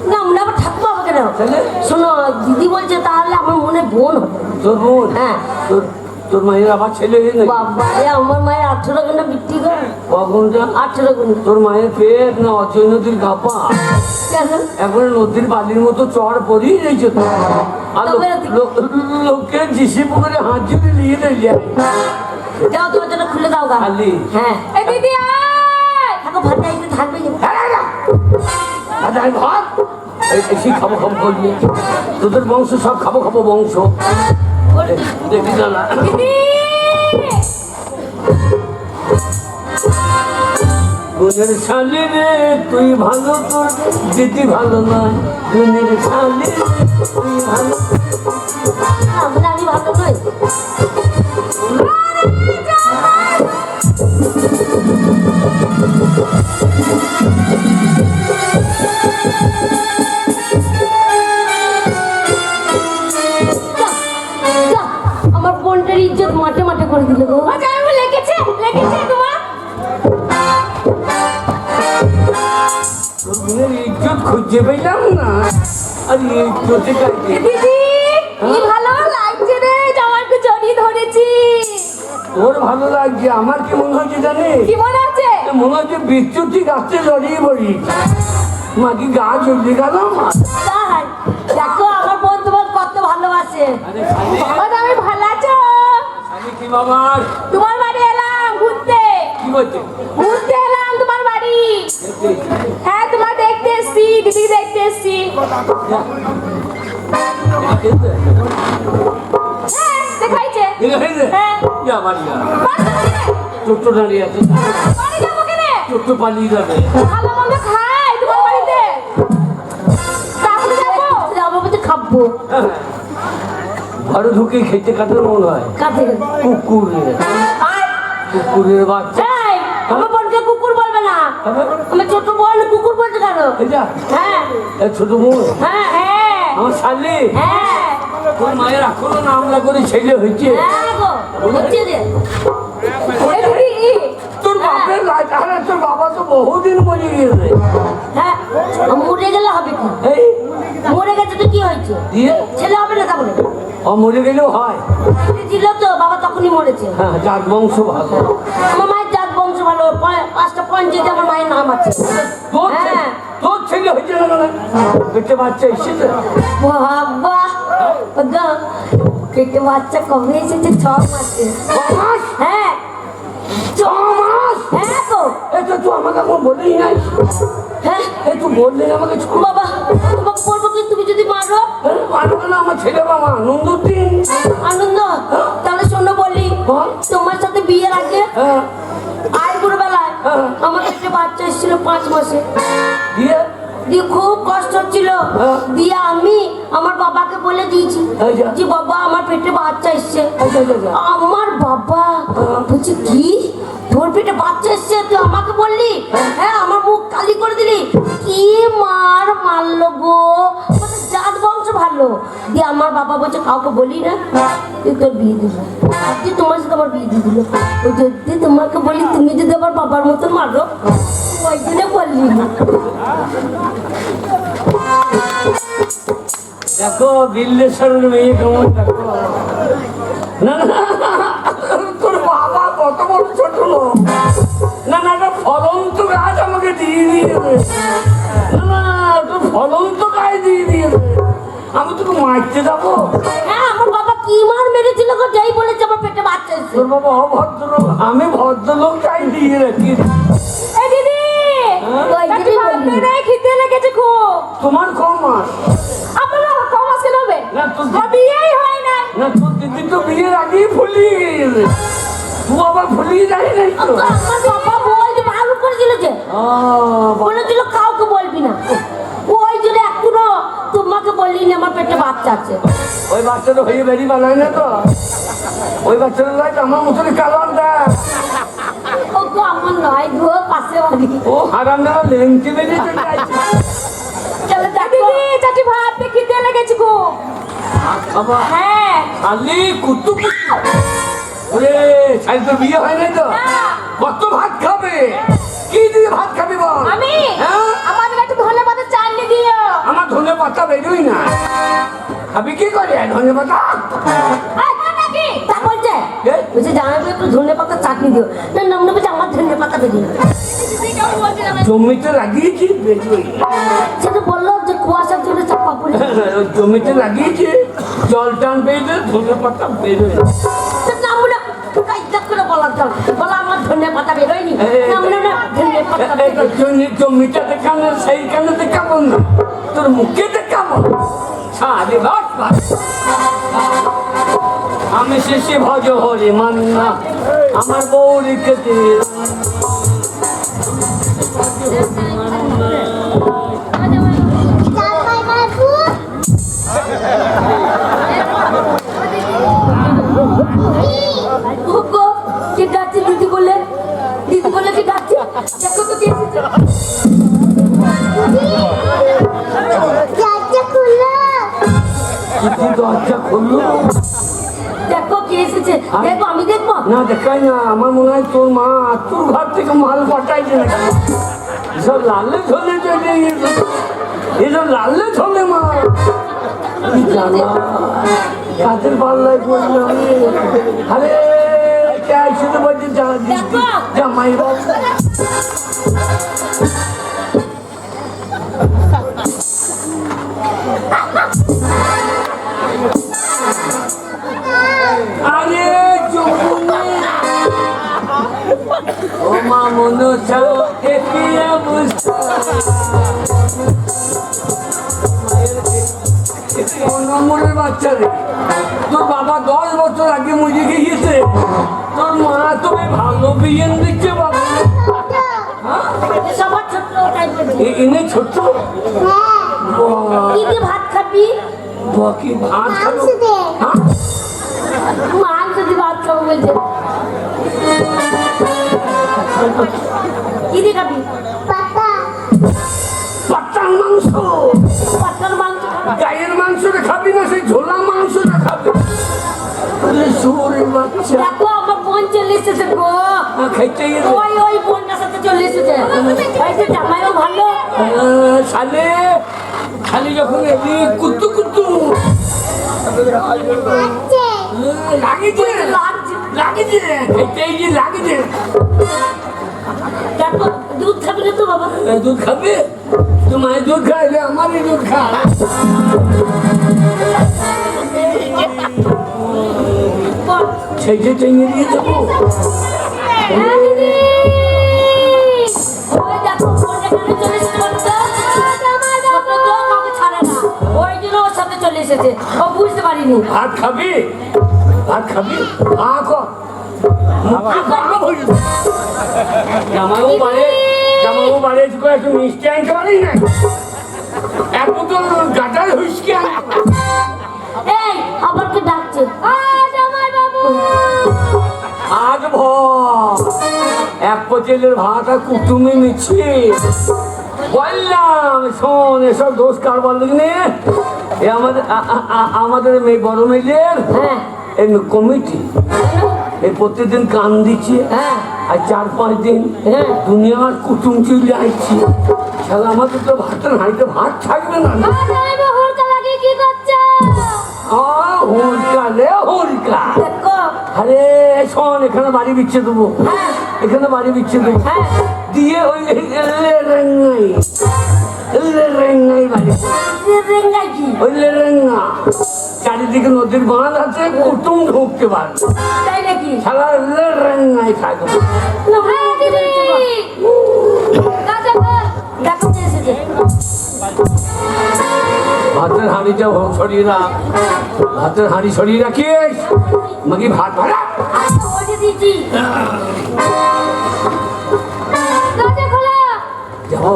না মনে আবার ঠাকুমা আমাকে নাও তাহলে শোনো দিদি বলছে তাহলে আমার মনে বোন হবে তোর বোন হ্যাঁ তোর মায়ের আবার ছেলে হয়ে নাকি বাবা রে আমার মায়ের 18 ঘন্টা বিক্রি করে কখনটা 18 ঘন্টা তোর মায়ের পেট না অচয় নদীর গাপা কেন এখন নদীর বালির মতো চড় পড়িয়ে রয়েছে তো আর তবে লোককে জিসি পুকুরে হাত জুড়ে নিয়ে যায় যাও তোমার জন্য খুলে দাও গা খালি হ্যাঁ এ দিদি আয় থাকো ভাত খাইতে থাকবে যে। আচ্ছা ভাত এসে খাবো করবি তোদের বংশ সব খাবো বংশ দেখি না দিদি গুণের শালি রে তুই ভালো তোর দিদি ভালো নয় গুণের শালি রে তুই ভালো আমরা আমি ভালো নই আমার বোনটার ইজ্জত মাঠে মাঠে করে দিল গো আচ্ছা আমি লেগেছে তোমার তোর গুণের ইজ্জত খুঁজে পেলাম না আর ইজ্জতে কাটে দিদি কি ভালো লাগছে রে জামাইকে জড়িয়ে ধরেছি ওর ভালো লাগছে আমার কি মনে হচ্ছে জানি কি মনে আছে মনে হচ্ছে বিচ্যুতি গাছতে জড়িয়ে পড়ি মা কি গা জ্বলে গেল আমার তাই দেখো আমার বোন তোমার কত ভালোবাসে আরে খালি বাবা আমি ভালো আছো খালি কি বাবার তোমার বাড়ি এলাম ঘুরতে কি করছে ঘুরতে এলাম তোমার বাড়ি হ্যাঁ তোমার দেখতে এসছি দিদি দেখতে এসছি হ্যাঁ দেখাইছে হ্যাঁ ছোট্ট দাঁড়িয়ে আছে বাড়ি যাবো কেনে ছোট্ট পালিয়ে যাবে ভালো মন্দ খাই তোমার বাড়িতে তারপরে যাবো যাবো বলতে খাবো ঘরে ঢুকে খেতে কাটার মনে হয় কাছে কুকুরের বাচ্চা এই আমার বোনকে কুকুর বলবে না আমার ছোট বোন কুকুর বলতে কেন এই যা হ্যাঁ এই ছোট বোন হ্যাঁ হ্যাঁ আমার শালি হ্যাঁ তোর মায়ের এখনো নামলা করে ছেলে হয়েছে হ্যাঁ গো হচ্ছে যে এই দিদি তোর বাপের আরে তোর বাবা তো বহুদিন মরে গিয়েছে হ্যাঁ মরে গেলে হবে কি এই মরে গেছে তো কি হয়েছে দিয়ে ছেলে হবে না তাহলে ও মরে গেলেও হয় ছিল তো বাবা তখনই মরেছে হ্যাঁ জাত বংশ ভালো আমার মায়ের জাত বংশ ভালো 5টা পঞ্চায়েতে আমার মায়ের নাম আছে তোর হ্যাঁ তোর ছেলে হয়েছে না পেটে বাচ্চা এসেছে বাবা গো পেটে বাচ্চা কবে এসেছে 6 মাসে মাস হ্যাঁ 6 মাস হ্যাঁ তো এটা তো আমাকে এখন বলেই নাই হ্যাঁ এই তুই বললে আমাকে বাবা তোমাকে বলবো কি তুমি যদি মারো মানবো না আমার ছেলে বাবা আনন্দ দিন আনন্দ তাহলে শোনো বলি বল। তোমার সাথে বিয়ের আগে হ্যাঁ আইবুড়ো বেলায় হ্যাঁ। আমার পেটে বাচ্চা এসেছিল 5 মাসে দিয়ে দিয়ে খুব কষ্ট হচ্ছিল হ্যাঁ। দিয়ে আমি আমার বাবাকে বলে দিয়েছি আচ্ছা। যে বাবা আমার পেটে বাচ্চা এসছে আচ্ছা, আচ্ছা, আচ্ছা। আমার বাবা বলছে কি তোর পেটে বাচ্চা এসছে তুই আমাকে বললি হ্যাঁ আমার মুখ কালি করে দিলি কি মারলো গো দিয়ে আমার বাবা বলছে কাউকে বলি না, তুই তোর বিয়ে দিল, তুই তোমার সাথে আমার বিয়ে দিয়ে দিল। ওই যদি তোমাকে বলি তুমি যদি আমার বাবার মতন মারো, ওই জন্য বললি না। দেখো বিল্লেশ্বরের মেয়ে কেমন, দেখো না না তোর বাবা কত বড় ছোট লোক। না না একটা ফলন্ত গাছ আমাকে দিয়ে দিয়েছে, না না তোর ফলন্ত গাছ দিয়ে দিয়েছে, আমি তোকে মারতে যাবো? হ্যাঁ, আমার বাবা কি মার মেরেছিল গো, যেই বলেছে আমার পেটে বাচ্চা এসেছে। তোর বাবা অভদ্রলোক, আমি ভদ্রলোক গাছ দিয়ে রাখি। এই দিদি, ওই দিদি বললি। রে খিদে লেগেছে খুব। তোমার কম মাস আপনারা কম আজকে নেবে? না তোর আমার বিয়েই হয় না। না তোর দিদি তো বিয়ের আগেই ফুলিয়ে গিয়েছে, তুই আবার ফুলিয়ে যাই নাই তো। আমার বাবা বলতে ভালো করেছিল যে, বলেছিল কাউকে বলবি না, ওই জন্য এখনো তোমাকে বললি না আমার পেটে বাচ্চা আছে। ওই বাচ্চাটা হয়ে বেরিয়ে বানায় না তো, ওই বাচ্চাটা লাইট আমার মতন কালার দেয়। ও গো আমার নয় গো, পাশে বাড়ি। ও হারাম না লেংটি বেরিয়ে চলে যাচ্ছে। চলো দেখো। দিদি, চাচি ভাত দিয়ে খিদে লেগেছে খুব। বাবা হ্যাঁ। খালি কুতু কুতু। ওরে শাড়ি তোর বিয়ে হয় নাই তো? কত ভাত খাবে? কি দিয়ে ভাত খাবি বল? আমি হ্যাঁ? আমাদের একটু ধনে পাতা চাটনি দিও। আমার ধনে পাতা বেরোই না, খাবি কি করে ধনে পাতা? নাকি তা বলছে বলছে জামাই একটু ধনে পাতা চাটনি দিও। না নাম নেবে যে আমার ধনে পাতা বেরিয়ে জমিতে লাগিয়েছি বেরোই না। সেটা বললো যে কুয়াশার জন্য চাপা পড়ে। জমিতে লাগিয়েছি, জল টান পেয়েছে, ধনে পাতা বেরোয় না। নাম না কাইজা করে বলার দল বলা আমার ধনে পাতা বেরোয়নি। নাম না ধনে পাতা বেরোয়নি। জমিটা দেখানো সেইখানে দেখাবো না, তোর মুখে দেখাবো। সারে বাস বাস। আমি শেষে ভজ হরে মান্না, আমার বউরিকে দে ওগো, কে ডাকছে দিদি বলে? দিদি বলে কি ডাকছে? দেখো তো কে এসেছে। দরজা খুললো। দেখো কে এসেছে, দেখো আমি দেখবো। না দেখাই না, আমার মনে হয় তোর মা তোর ঘর থেকে মাল পাঠাইছে না। এসব লালে ঝোলে চলে গেছে, এসব লালে ঝোলে মা। কি জ্বালা, কাদের পাল্লায় পড়লাম রে। আরে কে শুধু বলছে জামাই বাবু। আরে যমুনে ও মা মনো চাও কি অবস্থা, নম্বরের বাচ্চা রে। তোর বাবা 10 বছর আগে মুজে গিয়েছে, তোর মা তোকে ভালো বিয়ে দিচ্ছে বাবা। সবার ছোট টাইপের। এনে ছোট কি দিয়ে ভাত খাবি? কি ভাত খাবো? হ্যাঁ? মাংস দিয়ে ভাত খাবো বলছে। কি দিয়ে খাবি? পাটার মাংস। পাঠার মাংস খাবি? গায়ের মাংসটা খাবি না, সেই ঝোলা মাংসটা খাবি? বাচ্চা দেখো আমার বোন চলে এসেছে গো। খাইতে ওই বোনটার সাথে চলে এসেছে। এই যে জামাইও ভালো। শালে খালি যখন এলি কুতু কুতু লাগিছে লাগিছে খাইতে যে লাগিছে। দেখো দুধ খাবি না তো বাবা? দুধ খাবে? তোমার দুধ খাইলে আমারই দুধ খা। ছেড়ে টেঙে দিয়ে দেবো। হ্যাঁ দিদি, ওই দেখো বোনটা কেন চলে এসেছে বলো তো? ছোট তো কাউকে ছাড়ে না, ওই জন্য ওর সাথে চলে এসেছে। ও বুঝতে পারিনি। ভাত খাবি? ভাত খাবি? জামাইও বাড়ি একটু মিষ্টি আনতে পারি না, এক বোতল গাটার হুইস্কি আনতে। এই আবার কে ডাকছে? জামাই বাবু। আজ এক পচেলের ভাত আর কুটুমি মিছি বললাম শোন, এসব দোষ কারবার লিখনে এ আমাদের মেয়ে বড় মেয়েদের হ্যাঁ এই কমিটি এই প্রত্যেকদিন কান দিচ্ছে। হ্যাঁ আর 4-5 দিন হ্যাঁ। দুনিয়ার কুটুম চুলি আসছি। শালা আমাদের তো ভাতের হাঁড়িতে ভাত থাকবে না। হুড়কা লাগিয়ে কি করছো? হুলকা রে হুলকা। দেখো আরে শোন, এখানে বাড়ি বিচ্ছে দেবো, হ্যাঁ এখানে বাড়ি বিচ্ছে দেবো হ্যাঁ দিয়ে ওই রেঙ্গাই বাড়ি, রেঙ্গাই কি ওই রেঙ্গা চারিদিকে নদীর বাঁধ আছে, কুটুম ঢুকতে পারবে। তাই নাকি শালা রেঙ্গাই থাকবে। হ্যাঁ দিদি কাজে বল। দেখো কে এসেছে ভাতের হাঁড়িটা সরিয়ে রাখ, ভাতের হাঁড়ি সরিয়ে রাখিস, মাগি ভাত ভাড়া আচ্ছা ওকে দিচ্ছি দরজা খোলা। যাবো।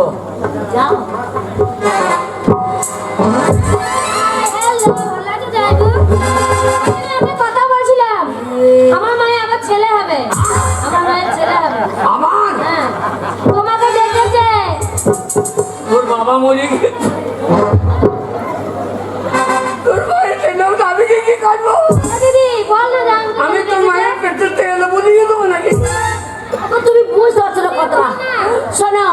যাও হ্যালো লাজু যাইবু। আমি কথা বলছিলাম, আমার মায়ের আবার ছেলে হবে, আমার মায়ের ছেলে হবে। আমার হ্যাঁ তোমাকে ডেকেছে। তোর বাবা মরে গেছে, তোর মায়ের ছেলেও আমি কি করবো? দিদি বল না জান। আমি তোর মায়ের পেটে তেল বলিয়ে দেবো নাকি? তুমি বুঝতে পারছো না কথা শোনো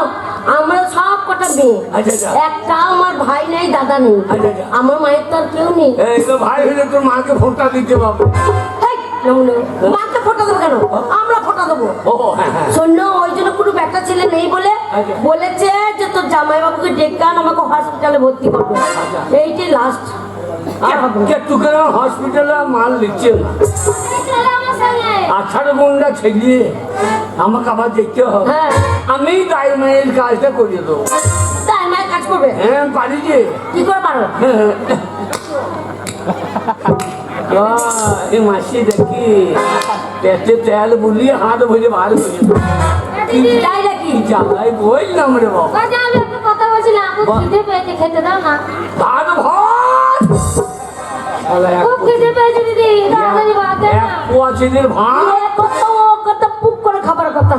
আমরা সব কটা মেয়ে আচ্ছা আচ্ছা। একটা আমার ভাই নেই দাদা নেই আচ্ছা, আচ্ছা। আমার মায়ের তো আর কেউ নেই এই তো ভাই হলে তোর মাকে ফোনটা দিতে পারবো। হেই, নমুনা। মাকে ফোটা দেবো কেন আমরা ফোটা দেবো ও হ্যাঁ হ্যাঁ। শোনো ওই জন্য কোনো একটা ছেলে নেই বলে আচ্ছা। বলেছে যে তোর জামাইবাবুকে ডেকে আন আমাকে হসপিটালে ভর্তি করবে আচ্ছা। এইটাই লাস্ট আর হবে না। তোকে হসপিটালে মাল নিচ্ছে না, এই ছেলে আমার সঙ্গে। 18 গুন্ডা ছেলিয়ে আমাকে আবার দেখতে হবে। হ্যাঁ আমি তাই মায়ের কাজটা করিয়ে দেবো। তাই মায়ের কাজ করবে হ্যাঁ পারি যে। কি করে পারো এই মাসি দেখি পেটে তেল বুলিয়ে হাত ভরে বার করে দিদি তাই নাকি জ্বালাই বললাম রে বাবা। কাজে আমি একটা কথা বলছিলাম, খুব বাহ। খিদে পেয়েছে, খেতে দাও না। ভাত ভাত শালা এক খুব খিদে পেয়েছে দিদি, তাড়াতাড়ি ভাত দে এক না। পোয়া ছেলের ভাত কত পুক করে খাবার কথা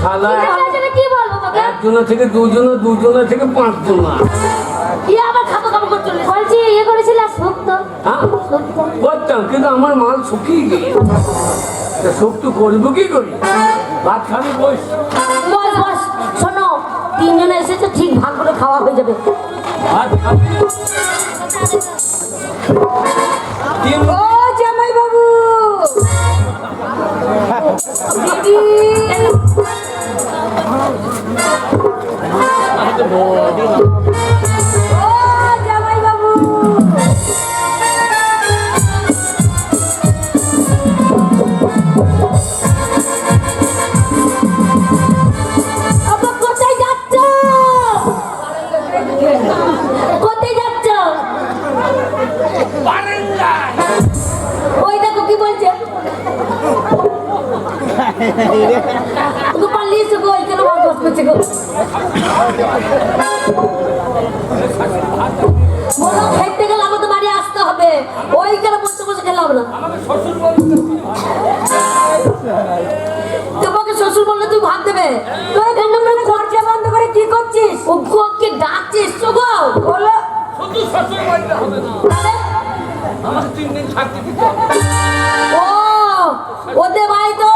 শালা খিদে পেয়েছে না, কি বলবো তোকে? একজনের থেকে দুজনের, দুজনের থেকে 5 জনা। কি আবার খাবো খাবো করে চলে বলছি ইয়ে করেছিল শুক্তো। হ্যাঁ শুক্তো। করতাম, কিন্তু আমার মাল শুকিয়ে গিয়ে শক্তি করবো কি করি? ভাত খাবি বস। বস বস শোনো তিনজনে এসেছে ঠিক ভাগ করে খাওয়া হয়ে যাবে ভাত খাবি তিন ও জামাই বাবু দিদি ও জামাই বাবু আবার কোথায় যাচ্ছ কোথায় যাচ্ছ ওই দেখো কি বলছে তুমি পালিয়ে এসো গো এখানে বস করছে গো বলো খেতে গেলে আমাদের বাড়ি আসতে হবে ওইখানে বসে বসে খেলে হবে না তোমাকে শ্বশুর বললে তুই ভাত দেবে তুই এখানে খরচা বন্ধ করে কি করছিস ও গোকে ডাকছিস তো গো বলো শুধু শ্বশুর বাড়িতে হবে না, তাহলে আমার 3 দিন থাকতে দিতে হবে। ও ওদের ভাই তো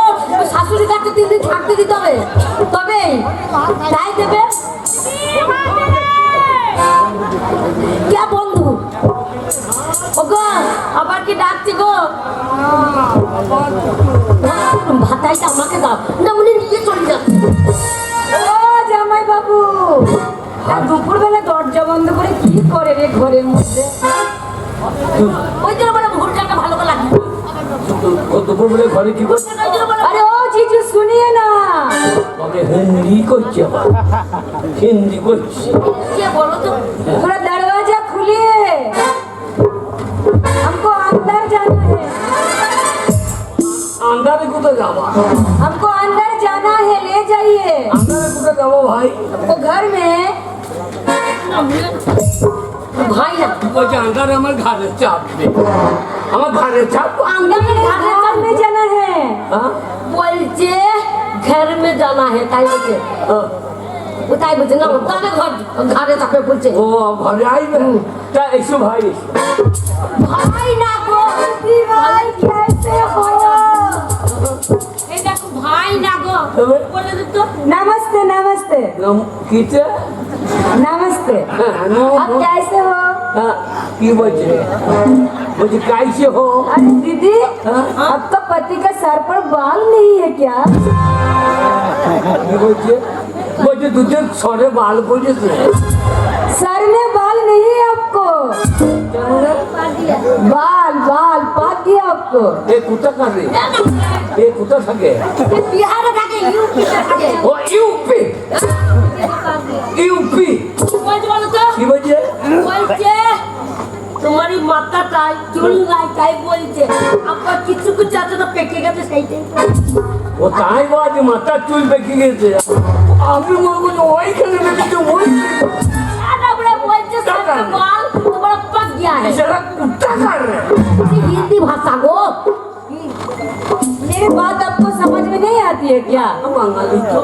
শাশুড়ি কাছে 3 দিন থাকতে দিতে হবে তবে তাই দেবে কে বন্ধু ও গো আবার কি ডাকছে গো ভাতাইটা আমাকে দাও না উনি নিয়ে চলে যাচ্ছে ও জামাই বাবু দুপুর বেলা দরজা বন্ধ করে কি করে রে ঘরের মধ্যে ওই জন্য বলে ভুলটা ভালো করে লাগে দুপুর বেলা ঘরে কি করছে? अरे ओ जीजू सुनिए ना তবে হিন্দি করছে, আবার হিন্দি করছে। क्या बोलो तो थोड़ा दरवाजा खोलिए, हमको अंदर जाना है, আন্দারে কোথায় যাবা? हमको अंदर जाना है, ले जाइए। আন্দারে কোথায় যাবো ভাই? वो घर में भाई ना বলছে আন্দারে আমার ঘাড়ে চাপবে, আমার ঘাড়ে চাপ। अंदर में घर में जाना है। হ্যাঁ? बोलचे घर में जाना है ताई बोलचे ও তাই বলছে না তাহলে ঘরে চাপে পড়ছে ও ঘরে আইবে তা এসো ভাই এসো। ভাই না গো ভাই कैसे हो এই দেখো ভাই না গো বলে দিত नमस्ते नमस्ते কিতে नमस्ते आप कैसे हो কি বলছে বলছে কাইসে হো अरे दीदी हाँ? आपका पति का सर पर बाल नहीं है क्या কি বলছে বলছে দুধের সরে বাল পড়েছে सर में बाल नहीं है आपको बाल बाल पाक गया आपको এ কোথা কাটে এ কোথা থাকে বিহারে থাকে ইউপিতে থাকে ও ইউপি ইউপি বলছে বলো তো কি বলছে বলছে তোমারই মাথাটাই চুল নাই তাই বলছে আপনার কিছু কিছু আছে তো পেকে গেছে সেইটাই ও তাই বাজে মাথার চুল পেকে গেছে আমি বলবো যে ওইখানে বেঁচেছে ওই বলছে সব বাল তোমার পাক গया है সেটা কুত্তা কাটে हिंदी भाषा गो मेरी बात आपको समझ में नहीं आती है क्या বাঙালি তো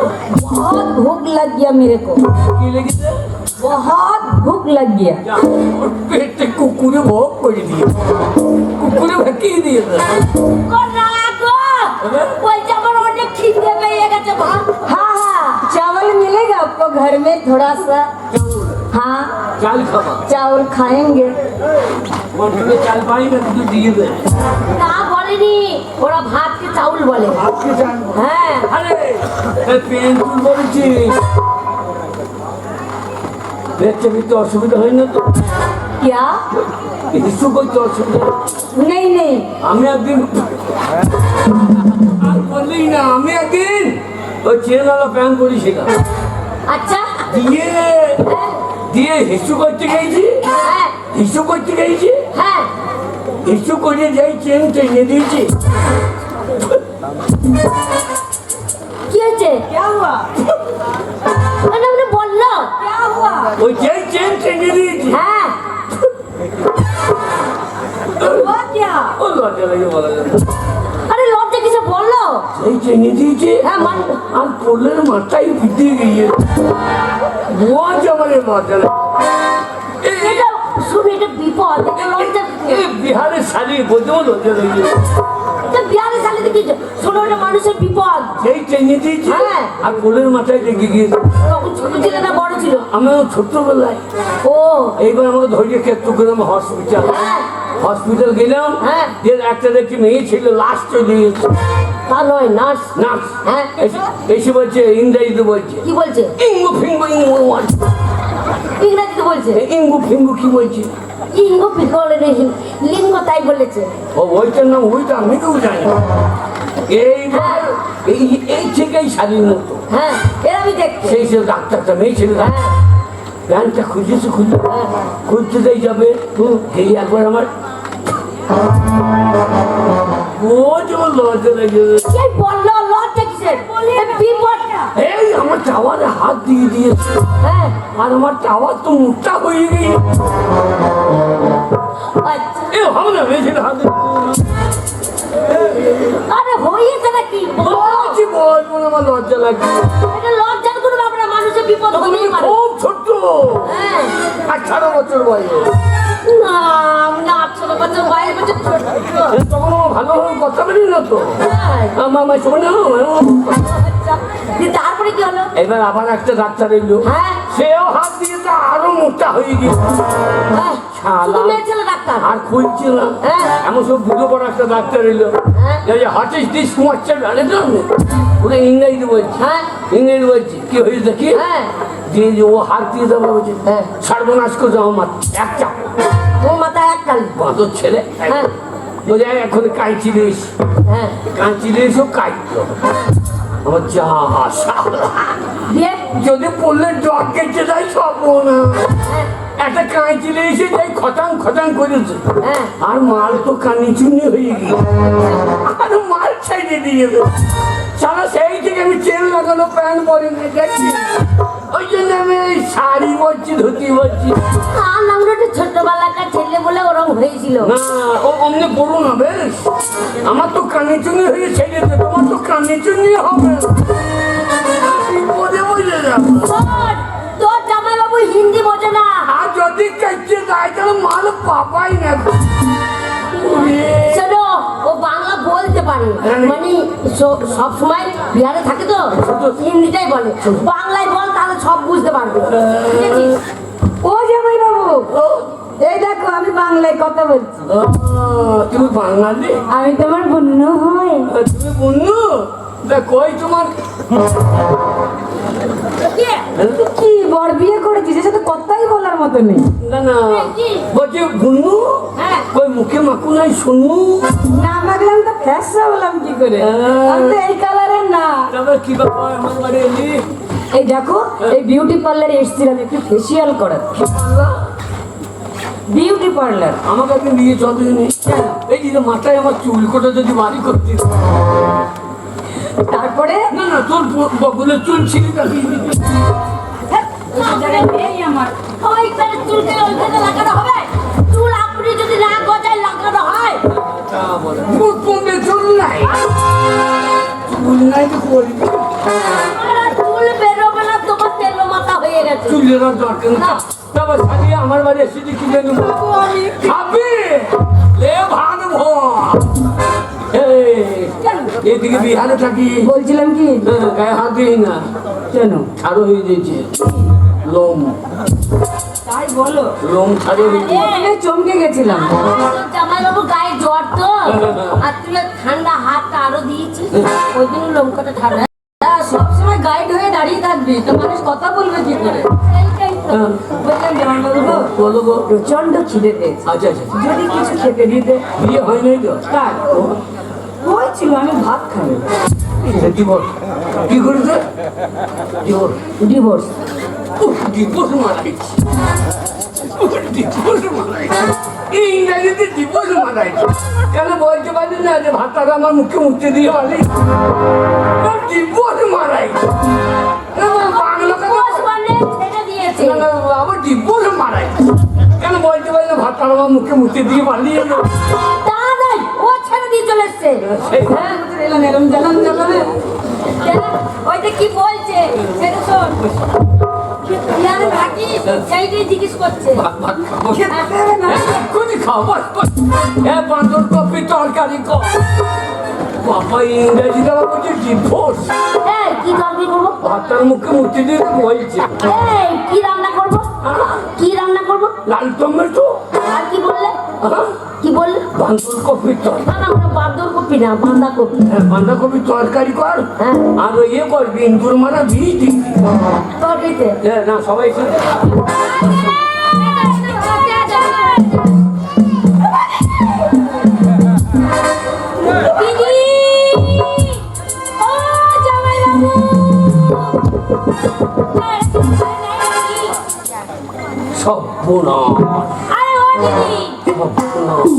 बहुत भूख लग गया मेरे को কি লেগেছে बहुत भूख लग गया যা, ওর পেটে কুকুরে ভোগ করে দিয়ে কুকুরে ভেকিয়ে দিয়েছে গো না গো বলছে আমার অনেক খিদে পেয়ে গেছে ভাত हाँ हाँ चावल मिलेगा आपको घर में थोड़ा सा हाँ চাল খাবা चावल खाएंगे মন্টুকে চাল পাই না তুই দিয়ে দে তা বলেনি ওরা ভাতকে চাউল বলে আপনি চাল হ্যাঁ আরে পেন তুল বলেছি দেখতে তো অসুবিধা হয় না তো क्या কিছু করতে অসুবিধা नहीं नहीं আমি একদিন আর বললি না আমি একদিন ওই চেনওয়ালা প্যান পরিছিলাম আচ্ছা দিয়ে দিয়ে হিসু করতে গেছি হ্যাঁ হিসু করতে গেছি হ্যাঁ হিসু করে যাই চেন টেনে দিয়েছি কি হয়েছে क्या हुआ মানে আপনি বললো क्या हुआ ওই যেই চেন টেনে দিয়েছি হ্যাঁ हुआ क्या ও লজ্জা লাগে বলা যাবে না। আরে লজ্জা কিছু বললো সেই টেনে দিয়েছি হ্যাঁ মান আর পোলের মাথায় ভিজে গিয়ে মজা মানে লজ্জা লাগে এটা শুনে এটা বিপদ এটা লজ্জা এই বিহারের শাড়ি বোঝো লজ্জা লাগে এটা বিহারে চালে দেখি ছোট ছোট মানুষের বিপদ সেই টেনে দিয়েছি হ্যাঁ। আর পোলের মাথায় লেগে গিয়েছে তখন ছোট ছিল না বড় ছিল আমার ছোট্টবেলায় ও এইবার আমাকে ধরিয়ে চট্টগ্রাম হসপিটাল হ্যাঁ হসপিটাল গেলাম হ্যাঁ। যে একটা দেখি মেয়ে ছিল লাস্ট চলে গেছে তা নয় নার্স নার্স হ্যাঁ। এসে বলছে ইংরেজিতে বলছে কি বলছে ইঙ্গু ফিঙ্গু ইঙ্গু ইংরেজিতে বলছে ইঙ্গু ফিঙ্গু কি বলছে লিঙ্গ পিকলে লিঙ্গ তাই বলেছে ও ওইটার নাম ওইটা আমি কেউ জানি না। এইবার এই থেকেই শাড়ির মতো হ্যাঁ এর আমি দেখছি সেই ছিল ডাক্তারটা মেয়ে ছিল হ্যাঁ প্যান্টটা খুঁজেছে খুঁজে খুঁজতে দেই যাবে এই একবার আমার ও যেমন লজ্জা লাগে কে বললো লজ্জা কিসের বিপদটা এই আমার টাওয়ারে হাত দিয়ে দিয়েছে হ্যাঁ আর আমার টাওয়ার তো মুখটা হয়ে গেছে আচ্ছা এ হবে না মেয়েছিল হাতে আরে হয়েছে নাকি বলছি বলবো না, আমার লজ্জা লাগছে এটা লজ্জার কোনো ব্যাপার না, মানুষের বিপদ তখন হতেই আমি পারে খুব ছোট্ট হ্যাঁ 18 বছর বয়স না না 18 বছর বয়স বছর ছোট তখন আমার ভালোভাবে কথা বলি না তো হ্যাঁ, আমার শোনে আচ্ছা দিয়ে তারপরে কি হলো এবার আবার একটা ডাক্তার এলো হ্যাঁ সেও হাত দিয়েছে আরো মোটা হয়ে গেছে হ্যাঁ শুধু মেয়ে ছেলে ডাক্তার আর খুঁজছিলাম হ্যাঁ। এমন সব বুঝে পড়া একটা ডাক্তার এলো হ্যাঁ। হার্টিস দিস কুমারটা জানে তো ওরা ইংরেজি বলছি হ্যাঁ ইংরেজি বলছি কি হয়েছে দেখি হ্যাঁ দিয়ে যে ও হাত দিয়ে দেবো বলছে হ্যাঁ। সর্বনাশ করে যাও আমার এক চাপ তোর মাথায় এক কালি বাঁদর ছেলে হ্যাঁ। বোঝা এখন কাঁচি দিস হ্যাঁ কাঁচি দিস ও কাঁচল আমার যা আশা দিয়ে যদি পড়লে জগ কেটে যায় সব না একটা কাঁচি এসে যাই খটাং খটাং করেছে হ্যাঁ আর মাল তো কানি চুনি হয়ে গেল আর মাল ছেড়ে দিয়ে সারা সেই থেকে আমি চেন লাগানো প্যান্ট পরে না দেখছি ওই জন্য আমি এই শাড়ি বলছি ধুতি বলছি আর আমরা একটু ছোটবেলাকার ছেলে বলে ওরকম হয়েছিল না ও অমনি পড়ো না বেশ আমার তো কানে চুনি হয়ে ছেড়েছে তোমার তো কানে চুনি হবে বিপদে বুঝে যাবো ও পাপাই না ওরে, শোনো, ও বাংলা বলতে পারে, মানে সব সময় বিহারে থাকে তো হিন্দিটাই বলে, বাংলায় বল তাহলে সব বুঝতে পারবে। বুঝেছিস? ও জামাই বাবু, এই দেখো আমি বাংলায় কথা বলছি। তুমি বাঙালি? আমি তোমার বন্ধু হয়। তুমি বন্ধু? কই তোমার কে? কি বর বিয়ে করেছিস, এর সাথে কথাই বলার মতো নেই। না না বলছি বন্ধু, হ্যাঁ। কই মুখে মাকু নাই শুনু। না মাগলাম তো ফ্যাসা বললাম কি করে, আমি তো এই কালারের না। তারপর কি ব্যাপার আমার বাড়ি এলি? এই দেখো, এই বিউটি পার্লারে এসেছিলাম একটু ফেসিয়াল করাতে। Beauty parlour. আমাকে আপনি নিয়ে চলেনি? এই যে মাথায় আমার চুল কোটা যদি বাড়ি করতে। তারপরে না না তোর বগুলের চুল ছিঁড়ে কাটিয়ে দিবি। এই আমার ওইখানে চুলকে ওইখানে লাগানো হবে? চুল আপনি যদি না গজায় লাগানো হয়? তা বলে তোর কমে চুল নাই, চুল নাই তো করবি। আমার আর চুল বেরোবে না, তোমার তেলো মাথা হয়ে গেছে। চুলের আর দরকার না। তারপর ছাড়িয়ে আমার বাড়ি এসে কি জানি খাবি লে ভানবো। এদিকে বিহারে থাকি, বলছিলাম কি, গায়ে হাত দিই না, কেন ছাড়ো হয়ে দিয়েছে লোম, তাই বলো? লোম ছাড়ো হয়ে দিয়েছে। আমি চমকে গেছিলাম। জামাইবাবু গায়ে জ্বর তো, আর তুই ঠান্ডা হাতটা আরো দিয়েছিস, ওই জন্য লঙ্কাটা ঠান্ডা। সবসময় গাইড হয়ে দাঁড়িয়ে থাকবি তো মানুষ কথা বলবে কি করে? এইটাই তো। বললাম জামাইবাবু গো, বলো গো। প্রচন্ড খিদে পেয়েছে, আচ্ছা আচ্ছা আচ্ছা। যদি কিছু খেতে দিতে। বিয়ে হয় নাই তো? কার? হয়েছিল, আমি ভাত খাই। ডিভোর্স কি করেছে? Divorce divorce. ডিভোর্স মারাইছি, ডিভোর্স মারাইছি, ইংরেজিতে ডিভোর্স মারাইছি। কেন বলতে পারি না যে ভাতটা আমার মুখে মুখে দিয়ে পারি? ডিভোর্স মারাইছি, বাংলা কথা বস মানে ছেড়ে দিয়েছে। আবার ডিভোর্স মারাইছি। কেন বলতে পারি না ভাতটা আমার মুখে মুখে দিয়ে পালিয়ে গেল? তা নাই, ও ছেড়ে দিয়ে চলে এসছে। হ্যাঁ, এলাম এরম জানান জানাবে। কেন? ওইটা কি বলছে সেটা শোন। তুই আর থাকি, সেইটাই জিজ্ঞেস করছে। ভাত খাবো, খেতে দেবে না। এক্ষুনি খাও, বাস বাস। বাঁদর কপি তরকারি কর। বাবা ইংরেজিতে আবার বলছে ডিভোর্স। এই কি তরকারি করবো? ভাতটার মুখে মুখে দিয়ে বলছে এই কি রান্না করবো? কি রান্না করবো? লাল টমেটো, আর কি বললে? কি বললে? বাঁদর কপি তরকারি। না না, ওটা বাঁধাকপি না, বাঁধাকপি। বাঁধাকপি তরকারি কর, হ্যাঁ। আর ইয়ে করবি ইন্দুর মারা বীজ দিবি। তরকারিতে। না সবাই শুনে। দিদি! ও জামাইবাবু! সর্বনাশ, আরে ও দিদি! সর্বনাশ।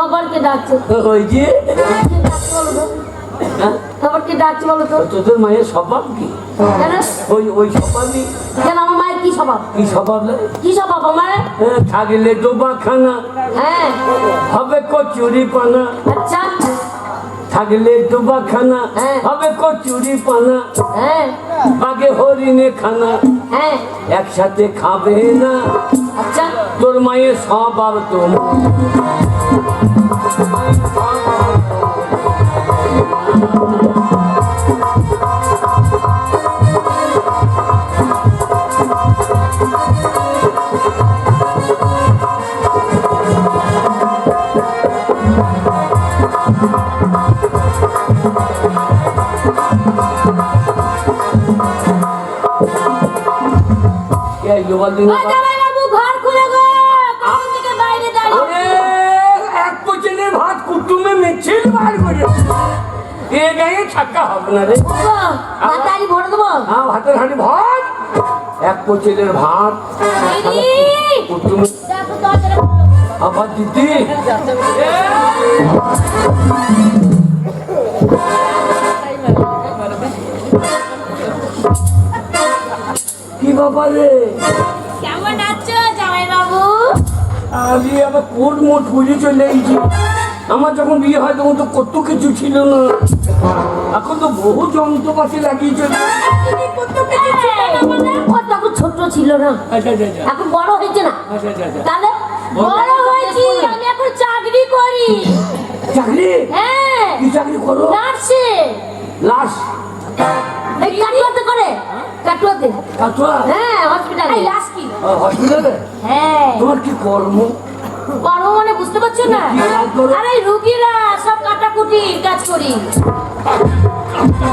আবার কে ডাকছে? ওই যে কে ডাকছে বলো তো? হ্যাঁ, আবার কে ডাকছে বলো তো? তোদের মায়ের স্বভাব কি? কেন? ওই স্বভাবই কেন আমার মায়ের কি স্বভাব? কি স্বভাব না? কি স্বভাব আমার? থাকলে ডোবা খানা, হ্যাঁ, হবে কচুরি পানা। আচ্ছা, থাকলে ডোবা খানা, হ্যাঁ। হবে কচুরি পানা। হ্যাঁ, বাগে হরিণে খানা, হ্যাঁ, একসাথে খাবে না। আচ্ছা। তোর মায়ের স্বভাব তো এই লোকাল দিন ও জামাইবাবু, ঘর খুলে গো! কখন থেকে বাইরে দাঁড়িয়ে? এক পচেনের ভাত কুটুমে মিছিল বার করে এ গায়ে ছাক্কা হবে না রে। ও, ভাতারি ভরে দেবো? হ্যাঁ, ভাতের হাঁড়ি ভাত, এক পচেনের ভাত দিদি! কুটুমে। দেখো দরজাটা খুলো। আবার দিদি কি বাবা রে, কেমন আছো জামাইবাবু? আমি আবার কোট মোট বুঝে চলে এসেছি। আমার যখন বিয়ে হয় তখন তো কত কিছু ছিল না, এখন তো বহু যন্ত্রপাতি লাগিয়েছে। দিদি, কত কিছু ছিল না মানে? ও তখন ছোট ছিল না, আচ্ছা আচ্ছা আচ্ছা এখন বড় হয়েছে না। আচ্ছা আচ্ছা আচ্ছা। তাহলে বড় হয়েছি, আমি এখন চাকরি করি। চাকরি? হ্যাঁ, কি চাকরি করো? নার্সে। লাশ এই কাটুয়াতে করে, কাটুয়াতে। কাটুয়া? হ্যাঁ, হসপিটালে। এই লাশ কি? হসপিটালে? হ্যাঁ। তোমার কি কর্ম? কর্ম মানে বুঝতে পারছো না? কি কাজ করো? আরে রুগীরা সব কাটাকুটি কাজ করি।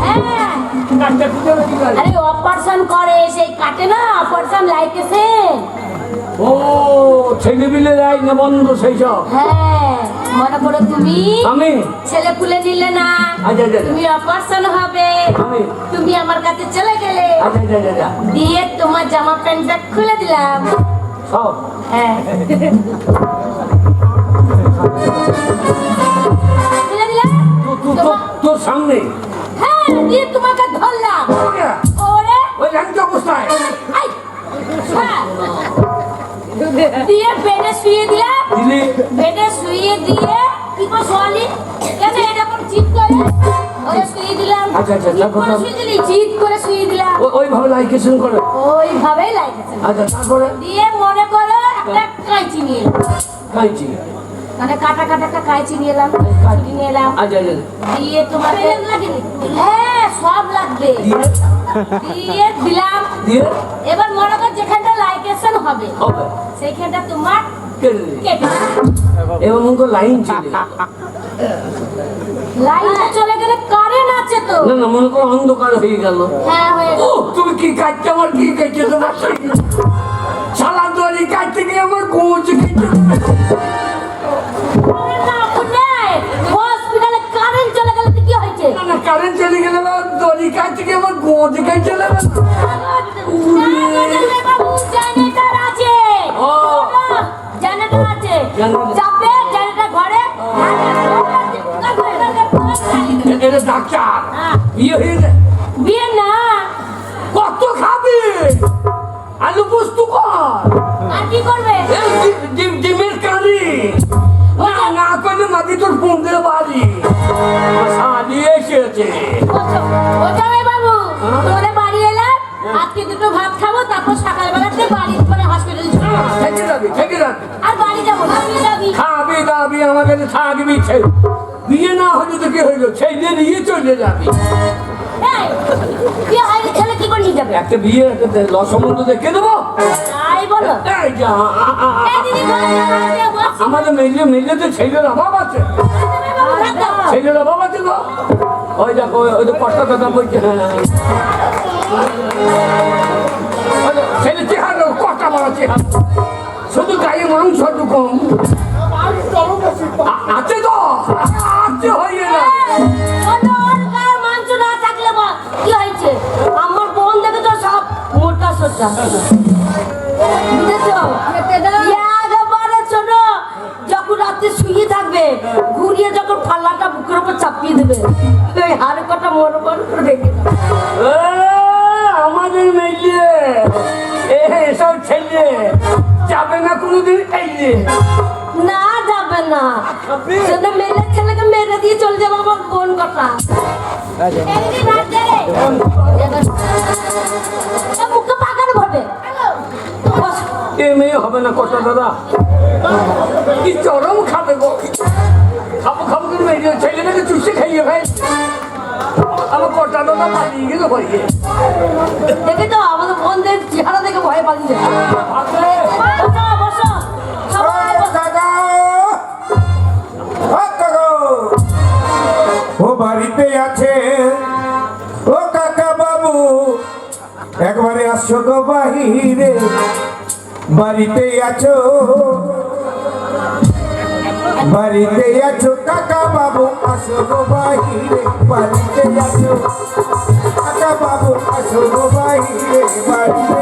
হ্যাঁ, কাটতে খুঁজে কি কাজ? আরে অপারেশন করে, সেই কাটে না, অপারেশন লাইতেছে। ও ছেলে বিলে যাই না বন্ধ সেই সব? হ্যাঁ, মনে করো তুমি আমি? ছেলে পুলে নিলে না, আচ্ছা আচ্ছা তুমি অপারেশন হবে, আমি? তুমি আমার কাছে চলে গেলে, আচ্ছা আচ্ছা আচ্ছা দিয়ে তোমার জামা প্যান্টটা খুলে দিলাম। সব? হ্যাঁ, খুলে দিলাম। তোর সামনে? হ্যাঁ, দিয়ে তোমাকে ধরলাম। ওরে ওই ল্যাংটা অবস্থায়? আই, হ্যাঁ। দিয়ে বেডে শুয়ে দিলাম। দিলি? বেডে শুয়ে দিয়ে কি করে শোয়ালি? কেন এরকম চিৎ করে ওরে শুয়ে দিলাম। আচ্ছা, আচ্ছা, চিৎ করে তারপর? শুয়ে দিলি, চিৎ করে শুয়ে দিলাম। ওইভাবে লাইকেশন করে? ওইভাবেই লাগেছে। আচ্ছা তারপরে? দিয়ে মনে করো একটা কাঁচি নিয়ে এলাম। খাইছি। মানে কাটা কাটা একটা কাঁচি নিয়ে এলাম, কাঁচি নিয়ে এলাম। আচ্ছা আচ্ছা দিয়ে তোমাকে হ্যাঁ সব লাগবে দিয়ে? দিয়ে দিলাম। দিয়ে? এবার মনে কর যেখানটা লাইকেশন হবে হবে। সেইখানটা তোমার কেটে দিলি? কেটে এবার মনে করো লাইন ছিল। লাইনটা চলে গেলে কারেন্ট আছে তো। না না মনে করো অন্ধকার হয়ে গেল। হ্যাঁ হয়ে ও তুমি কি কাটতে আমার কি কেটে দেবো? সালা দড়ি কাটতে গিয়ে আমার গোজ কেটে হসপিটালে কারেন্ট চলে গেলে তো কি হয়েছে? না না কারেন্ট চলে গেলে দড়ি কাটতে গিয়ে আমার গোজ কেটে দেবে। জেনারেটর আছে, ও। জেনারেটর আছে, জেনারেটর। চাপবে জেনারেটর ঘরে। এটা ডাক্তার হ্যাঁ। বিয়ে হয়ে যায়? বিয়ে না, কত খাবি? আলু পোস্ত কর। আর কি করবে? এই ডিমের কারি না না করলে মাটি তোর পৌঁছে বাড়ি শাড়ি এসেছে। ও জামাই বাবু, তোমাদের বাড়ি এলাম, আজকে দুটো ভাত খাবো, তারপর সকালবেলাতে বাড়ি মানে হসপিটাল থেকে যাবি থেকে যাবি আর বাড়ি যাবো না। বিয়ে যাবি? খাবি দাবি আমার কাছে থাকবি বিয়ে না হলে তো কি হইলো ছেলে নিয়ে চলে যাবি। এই, বিয়ে হয়নি ছেলে কি করে নিয়ে যাবে? একটা বিয়ে একটা সম্বন্ধ দেখে দেবো। তাই বলো? এই যা, এই দিদি বলো, বলছি। আমাদের মেলে মেলে তো ছেলের অভাব আছে। জামাই বাবু, ভাত দাও। ছেলের অভাব আছে গো। ওই দেখো ওই তো কষ্ট কথা বলছে। হ্যাঁ ওই তো ছেলে চেহারা কটা বড় চেহারা, শুধু গায়ে মাংস একটু কম আছে তো আছে হয়ে না। ওর গায়ে মাংস না থাকলে বল, কি হয়েছে? আমার বোন দেখে তো সব মোটা সোটা। বুঝেছো? একেবারে ছোট, যখন রাতে শুয়ে থাকবে ঘুরিয়ে যখন ফাল্লাটা বুকের উপর চাপিয়ে দেবে, ওই হাড় কটা মনে মনে করে দেখে এ, আমাদের মেয়ে এসব ছেলে যাবে না কোনোদিন। এই যে না যাবে না, সেটা মেয়ের ছেলেকে মেরে দিয়ে চলে যাবো আমার বোন কথা। মুখে পাকানো ভরবে। এ মেয়ে হবে না কটা দাদা, কি চরম খাবে গো। খাবো খাবো কিন্তু মেয়ে ছেলেটাকে চুষে খাইয়ে ভাই আমার কটা দাদা পালিয়ে গেল ভয়ে। দেখে তো আমাদের বোনদের চেহারা দেখে ভয় পালিয়ে যায়। বসো, বসো, সবাই বসো। ও বাড়িতে আছে ও কাকা বাবু, একবারে আসো গো বাহিরে। বাড়িতে আছো বাড়িতে আছো কাকা বাবু, আসো গো বাহিরে। বাড়িতে আছো কাকা বাবু, আসো গো বাহিরে। বাড়িতে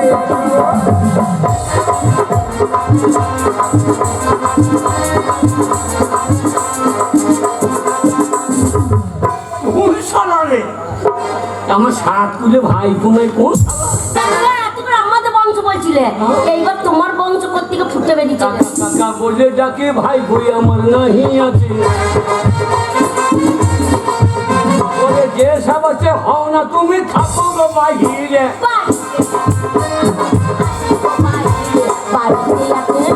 আমার সাত কুলে ভাই বোনের কোন তোমরা আমাদের বংশ বলছিলে, এইবার তোমার বংশ কোত্থেকে ফুটে বেরিয়েছে। কাকা বলে ডাকে ভাই বই আমার নাহি আছে। ওরে যে সব আছে হও না তুমি থাকো গো বাহিরে। বাড়িতে আছে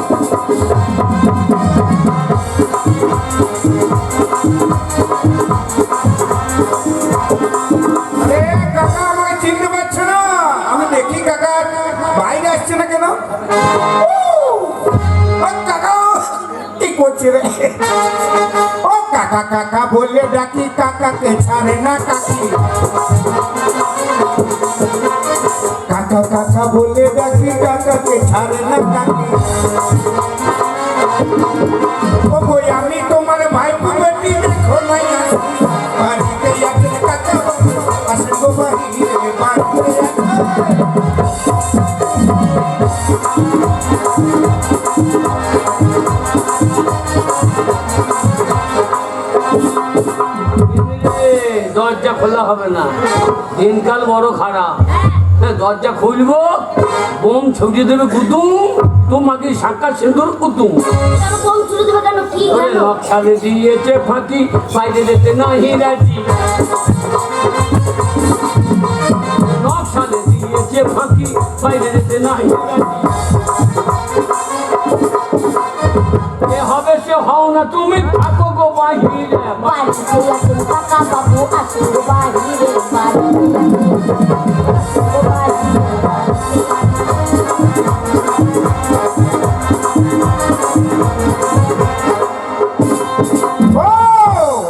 করছে রে ও কাকা কাকা বলে ডাকি কাকাকে ছাড়ে না কাকি কাকা কাকা বলে ডাকি কাকাকে ছাড়ে না কাকি ও বই আমি তোমার ভাই বেটি দেখো নাই আসি বাড়িতে আছে কাকা আসে গো বাহিরে বাড়িতে দরজা খোলা হবে না, দিনকাল বড় খারাপ। হ্যাঁ, দরজা খুলবো, বোম ছড়িয়ে দেবে কুতুম, তোমাকে সাক্ষাৎ সিঁদুর কুতুম। কেন বউ ছুড়ে দেবে কেন? কি কেন? নকশালে দিয়েছে ফাঁকি, বাইরে যেতে নাহি রাজি। নকশালে দিয়েছে ফাঁকি, বাইরে যেতে নাহি রাজি। এ হবে সে হও না, তুমি থাকো গো বাহিরে। বাড়িতে আছেন কাকা বাবু আসুন বাহিরে বাড়িতে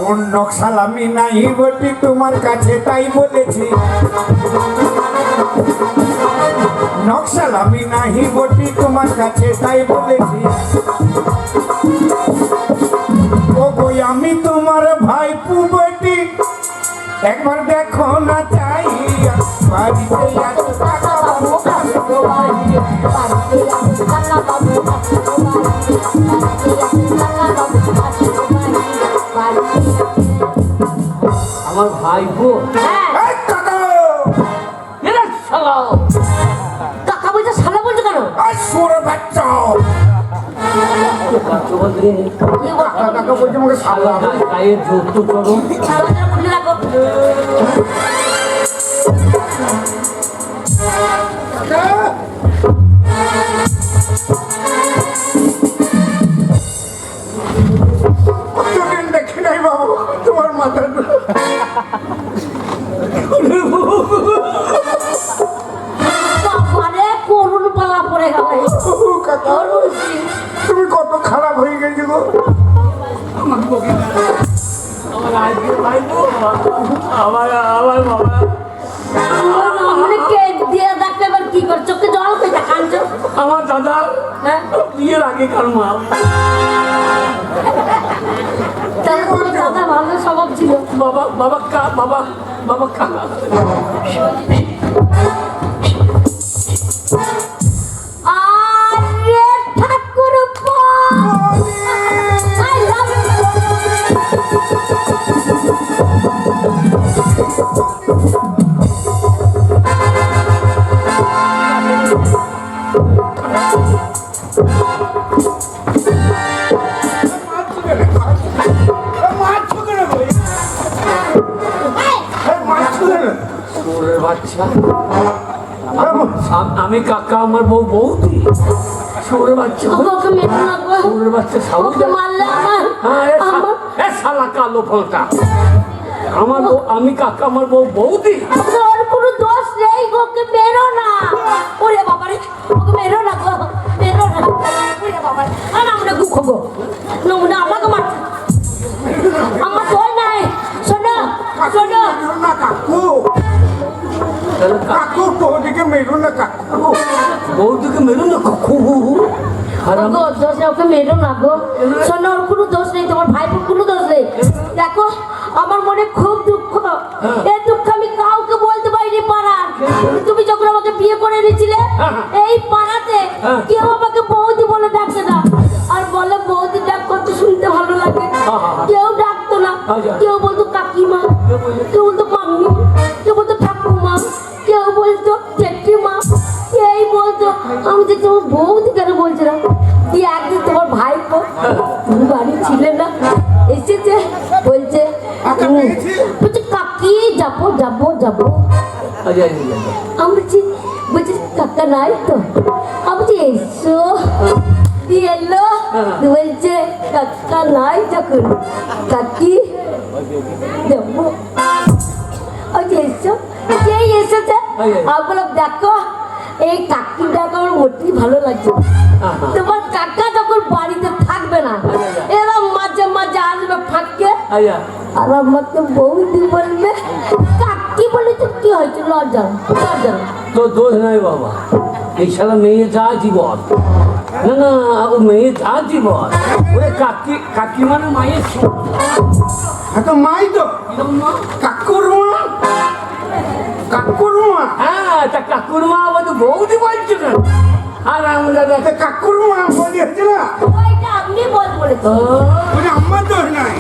ও নকশাল আমি নাই বটি তোমার কাছে তাই বলেছি নকশাল আমি নাহি বটি তোমার কাছে তাই বলেছি ও বই আমি তোমার ভাই পুবটি একবার দেখো না চাই বাড়িতে আছো কাকা বাবু আসুন বাহিরে বাড়িতে আছেন কাকা বাবু আসুন বাহিরে বাড়িতে আছেন কাকা বাবু আসুন বাহিরে আমার ভাইপো হ্যাঁ এই কাকা এরা শালা কাকা বলছে শালা বলছে কেন? আর সুরে বাচ্চা বাচ্চা বলতে কি বলছে? কাকা কাকা বলছে আমাকে শালা শালা গায়ে জোর তো চলো। দরজাটা খুলে রাখো। কতদিন দেখি নাই বাবু তোমার মাথার বাবারে করুণ পালা পড়ে গেল। কাকা তুমি কত খারাপ হয়ে গেছো গো আমার আজকে ভাইপো আমার বাবা মানে কে দিয়ে ডাকলে এবার কি করছো? চোখে জল খেয়ে কাঁদছো? আমার দাদা হ্যাঁ বিয়ের আগে কার মা তাহলে তোমার দাদা ভালো স্বভাব ছিল। বাবা বাবা কা বাবা বাবা কা আরে ঠাকুরপো আই লাভ ওরে বাচ্চা আমি কাকা আমার বউ বৌদি ওরে বাচ্চা ওকে মেরো না গো। ওরে বাচ্চা ওকে মারলে আমার শালা কালো ফলটা আমার বউ আমি কাকা আমার বউ বৌদি ওর কোনো দোষ নেই গো, ওকে মেরো না। ওরে বাবারে ওকে মেরো না গো, মেরো না। ওরে বাবারে আর আমরা দুঃখ গো নমুনা আমাকে মার আমার দোষ নাই। শোনো শোনো না কাকু তাহলে কাকু বৌদিকে মেরো না কাকু বৌদিকে মেরো না কাকু হারাম গো দোষ নেই, ওকে মেরো না গো। শোনো ওর কোনো দোষ নেই, তোমার ভাইপোর কোনো দোষ নেই। দেখো আমার মনে খুব দুঃখ, এই দুঃখ আমি কাউকে বলতে পারিনি পাড়ার। তুমি যখন আমাকে বিয়ে করে এনেছিলে এই পাড়াতে কেউ আমাকে বৌদি বলে ডাকে না, আর বলে বৌদি ডাক কত শুনতে ভালো লাগে। কেউ ডাকতো না, কেউ বলতো কাকিমা, কেউ বলতো মাম্মি, কেউ বলতো ঠাকুমা, কেউ বলতো জেঠিমা, এই বলতো। আমি যে তোমার বৌদি কেন বলছে না? দিয়ে একদিন তোমার ভাইপো তুমি বাড়ি ছিলে না, এসেছে বলছে বলছে কাকি যাবো যাবো যাবো। আমি বলছি বলছি কাকা নাই তো, আমি বলছি এসো, দিয়ে এলো বলছে কাকা নাই যখন কাকি যাবো। ওই এসো যেই এসেছে আমি বললাম দেখো এই কাকিটাকে আমার মোটেই ভালো লাগছে। তোমার কাকা যখন বাড়িতে থাকবে না আয়া আর আমাকে বৌদি বলবে কাকি বলে তো কি হয়েছে লজ্জা লজ্জা তো দোষ নাই বাবা, এই শালা মেয়ে যা জীবন, না না ও মেয়ে যা জীবন, ওরে কাকি কাকি মানে মায়ের এত মাই তো কাকুর মা, কাকুর মা, হ্যাঁ তা কাকুর মা আবার তো বৌদি বলছে না, আর আমরা তা কাকুর মা বলি হচ্ছে না, ওইটা আপনি বল বলেছেন ওটা আমার দোষ নাই।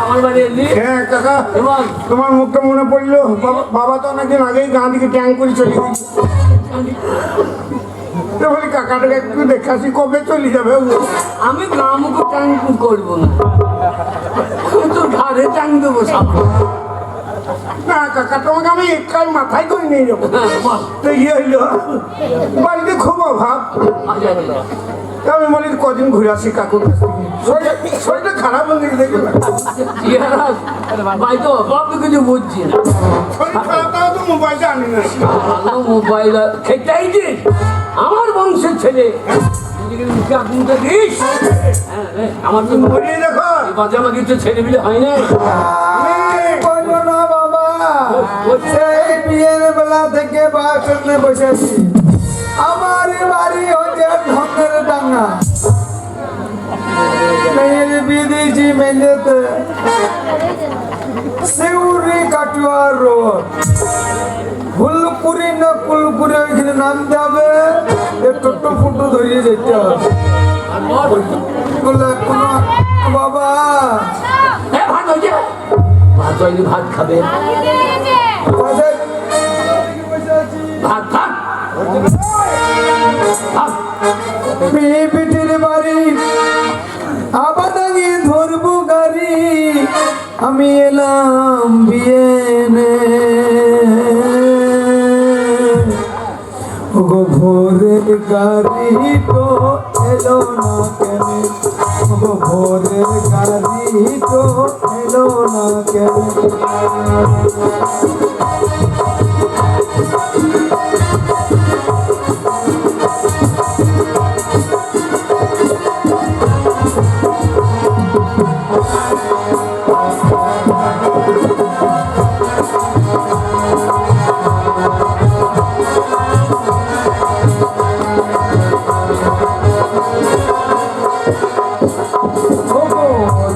আমার বাড়ি এলি হ্যাঁ কাকা, এবং তোমার মুখটা মনে পড়লো, বাবা তো অনেকদিন আগেই গাঁ দিকে ট্যাং করে চলে গেছে। তো বলি কাকাটাকে একটু দেখাসি, কবে চলে যাবে ও? আমি গ্রামকে টাং করবো না, আমি তো ঘরে টাং দেবো সব। না কাকা, তোমাকে আমি একটাই মাথায় করে নিয়ে যাবো। তো ইয়ে হইলো, বাড়িতে খুব অভাব, তা আমি বলি কদিন ঘুরে আসি কাকুর কাছ থেকে। শরীরটা খারাপ হয়ে গেছে দেখে না, ভাই তো বাবু কিছু বুঝছি না, শরীর খারাপ, তাও তো মোবাইলটা আনি না। মোবাইল খেতেই দিস, আমার বংশের ছেলে মুখে দিস, আমার তো বলিয়ে দেখো, বাজে আমার কিছু ছেলে মিলে হয় না। বলো না বাবা, সেই বিয়ের বেলা থেকে বাসনে বসেছি, আমার বাড়ি হচ্ছে ঢঙ্গের ডাঙ্গা, মেয়ের বিদেশি মেলেতে শিউরি কাটুয়া রোড, ফুলকুড়ি না কুলকুড়ি ওইখানে নামতে হবে, টোটো ফুটো ধরিয়ে যেতে হবে। বলে কোনো বাবা ভাত হয়েছে, ভাত হয়নি, ভাত খাবে, তাদের ভাত ভাত ভাত। মেয়ে পিঠের বাড়ি আবার আগে ধরবো গাড়ি, আমি এলাম বিয়ে গো ভোরের গাড়ি তো এলো না কেন, গো ভোরের গাড়ি তো এলো না কেন।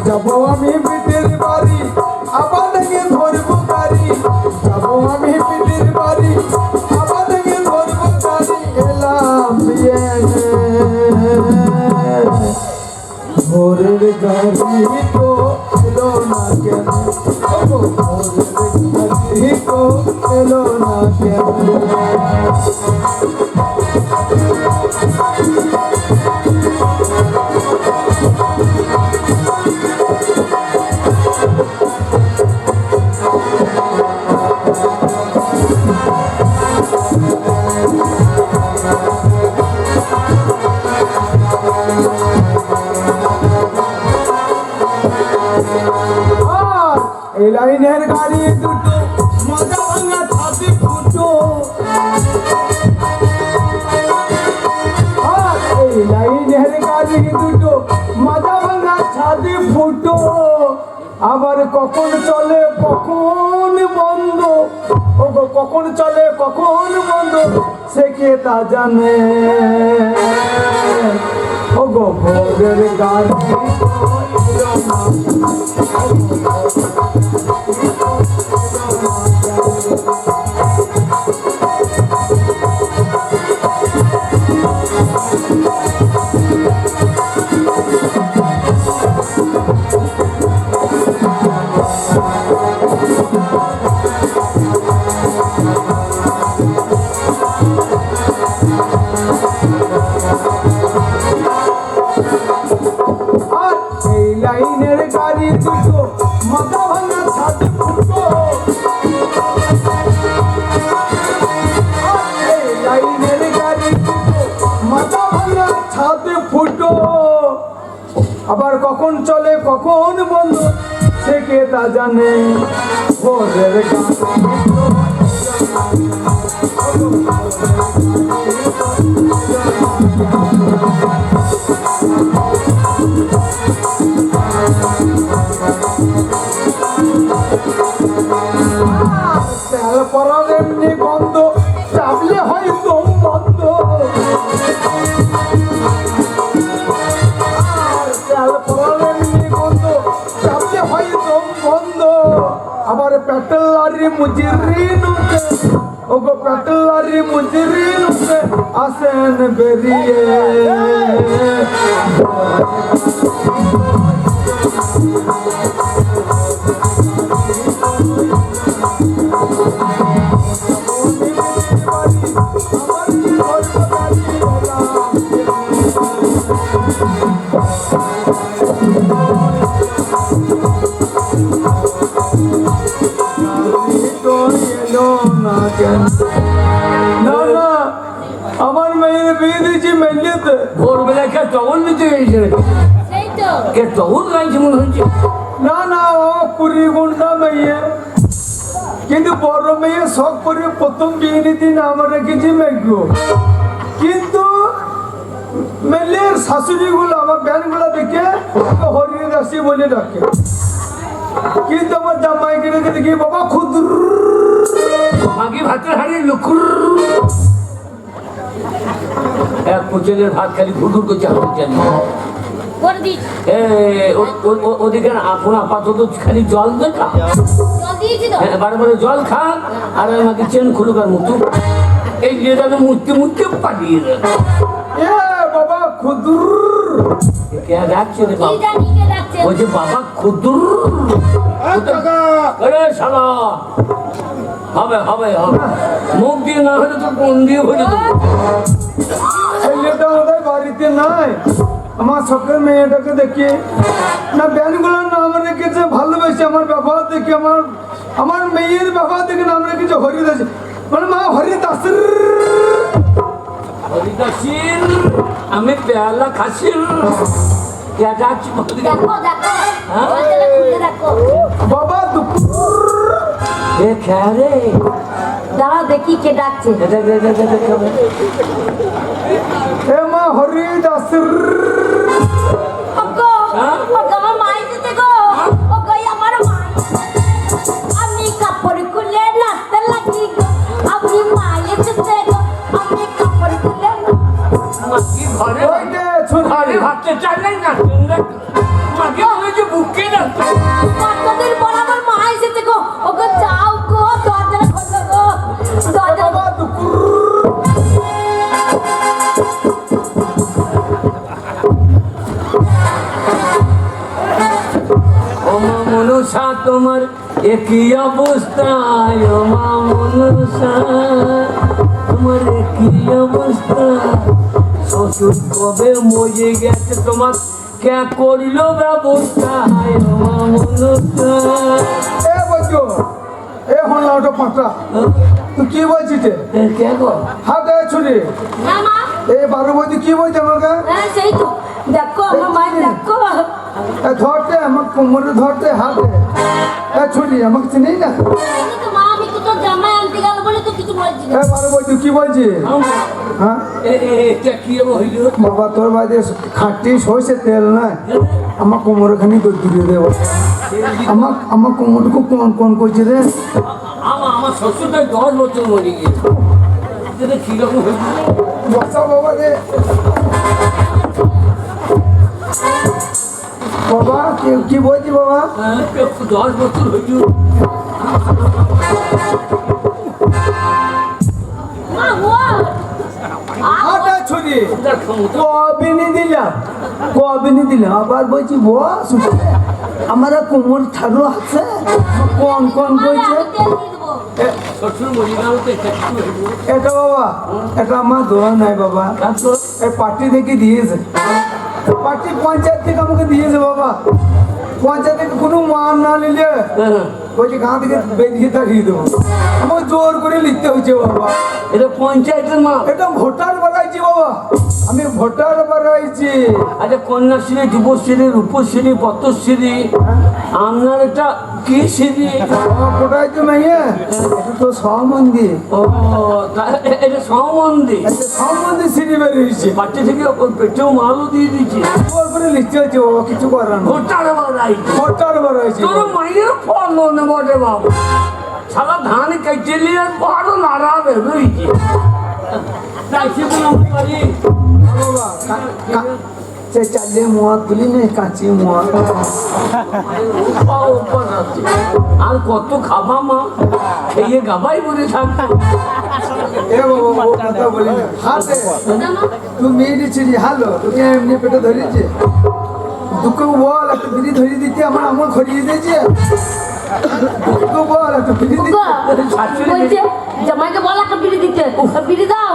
যাবো আমি পিঠের বাড়ি আবার আগে ধরবো গাড়ি, যাবো আমি পিঠের বাড়ি আবার আগে ধরবো গাড়ি, এলাম বিয়ে ভোরের গাড়ি তো এলো না কেন, ভোরের গাড়ি তো এলো না কেন। এই লাইনের গাড়ি দুটো মজা ভাঙা ছাতি ফুটো, এই লাইনের গাড়ি দুটো মজা ভাঙা ছাতি ফুটো, আবার কখন চলে কখন বন্ধ, ও গো কখন চলে কখন বন্ধ সে কে তা জানে, ও গো ভোরের গাড়ি লাইনের গাড়ি দুটো মাথা ভাঙা ছাদ ফুটো, লাইনের গাড়ি দুটো মাথা ভাঙা ছাদ ফুটো, আবার কখন চলে কখন বন্ধ সে কে তা জানে, ভোরের গান চাল পড়ালেন গন্ধ চাপতে হয় দম বন্ধ আবার পেট্রোলারি মুজিরি নুকে ওগো পেট্রোলারি মুজিরি নুকে আসেন বেরিয়ে না না আমার মেয়ের বিয়ে দিয়েছি মেলিয়েতে ভোরবেলা কে টগর নিতে গেছে সেই তো কে টগর গাইছে মনে হচ্ছে না না ও 20 ঘন্টা মেয়ে কিন্তু বড় মেয়ে শখ করে প্রথম বিয়ে নিতে নাম রেখেছি মেঘু কিন্তু মেলের শাশুড়িগুলো আমার ব্যানগুলো দেখে হরিয়ে দাসী বলে ডাকে কিন্তু আমার জামাইকে রেখে দেখি বাবা খুদুর মাগি ভাতের হাড়ি লুকুর এক কুচেলের ভাত খালি ঘুরঘুর করছে হাত জানি করে দিস ওদিকে আপন আপাতত খালি জল দেখা জল দিয়েছি তো বারে বারে জল খা আর আমাকে চেন খুলুক আর মুতু এই যেটাকে মুততে মুততে পাঠিয়ে দেয় এ বাবা খুদুর কে ডাকছে রে কি বাবা জানি কে ডাকছে বলছে বাবা খুদুর আরে শালা হবে হবে হবে মুখ দিয়ে না হলে তো কোন দিয়ে হয়ে যেত ছেলেটা ওদের বাড়িতে নাই আমার শখের মেয়েটাকে দেখি না ব্যানগুলোর নাম রেখেছে ভালোবেসে আমার ব্যবহার দেখে আমার মেয়ের ব্যবহার দেখে নাম রেখেছে হরিদাস মানে মা হরিদাসের হরিদাসির আমি পেয়ালা খাসির কে ডাকছি দেখো দেখো হ্যাঁ? দরজাটা খুলে রাখো বাবা দুপুর এ খেয়া রে দাঁড়াও দেখি কে ডাকছে এ মা হরিদাসের ওগো হ্যাঁ? ওগো আমার মা এসেছে গো ওগো আমার মা আমি কাপড় খুলে নাচতে লাগি গো আমি মা এসেছে গো আমি কাপড় খুলে মাগি ঘরে ওই যে ছোট ঘরে ভাবতে চাইলেন না মাগি বলে যে বুকে না কতদিন পর আমার মা এসেছে গো ওগো যাও গো দরজাটা খোলো গো দরজা বাবা দুপুর ওমা মনুষা তোমার একই অবস্থায় ওমা মনুষা তোমার একই অবস্থা শ্বশুর কবে মরে গেছে তোমার কে করিল ব্যবস্থা ওমা মনুষা এ বলছো এ হল ওটা পাঁচটা তুই কি বলছিস কে গো হাতে ছুরি না মা এ 12 বলছি কি বলছে আমাকে হ্যাঁ সেই তো দেখো আমার মা দেখো এ ধরতে আমার কোমরে ধরতে হাতে এ ছুরি আমাকে চিনি না এই তো মা আমি তো তোর জামাই আনতে গেল বলে তো কিছু বলছি না এ 12 বলছি কি বলছি হ্যাঁ এটা কি হইল বাবা তোর বাড়িতে খাটি সরষে তেল নাই আমার কোমরে খানি দূরে দেবো আমার কোমরটুকু কোন কোন করছে রে আমার শ্বশুরটা 10 বছর মরে গিয়েছে এটা কিরকম হয়েছিল বসা বাবা রে বাবা কি বলছি বাবা 10 বছর হয়েছিল মা ও হাতে ছুরি তার ক্ষমতা কবিনি দিলাম আবার বলছি বস আমার কোমর ছাড়ু আছে কোন কোন মানে বলছে আমি তেল দিয়ে দেবো শ্বশুর মরে গেল তো এটা কি হইল এটা বাবা এটা আমার দোয়া নাই বাবা তারপর এই পার্টি থেকে দিয়েছে পার্টি পঞ্চায়েত থেকে আমাকে দিয়েছে বাবা পঞ্চায়েত থেকে কোনো মান না নিলে বলছি গাঁ থেকে বেরিয়ে থাকিয়ে দেবো আমাকে জোর করে লিখতে হয়েছে বাবা এটা পঞ্চায়েতের মা এটা ভোটার বাড়াইছি বাবা আমি ভোটার বাড়াইছি আচ্ছা কন্যাশ্রী যুবশ্রী রূপশ্রী পদ্মশ্রী আপনার এটা কি শ্রী আমার ভোটাইতে মেয়ে এটা তো সহমন্দির ও এটা সম্বন্ধে একটা সহমন্দির সিঁড়ি বেরিয়েছে বাচ্চা থেকে ওর পেটেও মালও দিয়ে দিচ্ছে জোর করে লিখতে হয়েছে বাবা কিছু করার না ভোটার বাড়াই ভোটার বাড়াইছি তোর মায়ের ফল না বটে বাবু সারা ধান কেটে নিয়ে বড় নাড়া বেরোইছে তাই সে বললাম পারি বাবা সে চালে মোয়া তুলি নেই কাঁচি মোয়া খাওয়া অভ্যাস আছে। আর কত খাবা মা, খেয়ে গাবাই বলে থাকতো। এ বাবা ও কথা বলি না হাতে তুই মেয়ে ছিলি হালো তোকে এমনি পেটে ধরেছে দুঃখ বল একটা বিড়ি ধরিয়ে দিতে আমার আমল খরিয়ে দিয়েছে দুঃখ বল একটা বিড়ি দিতে বলছে জামাইকে বল একটা বিড়ি দিতে বিড়ি দাও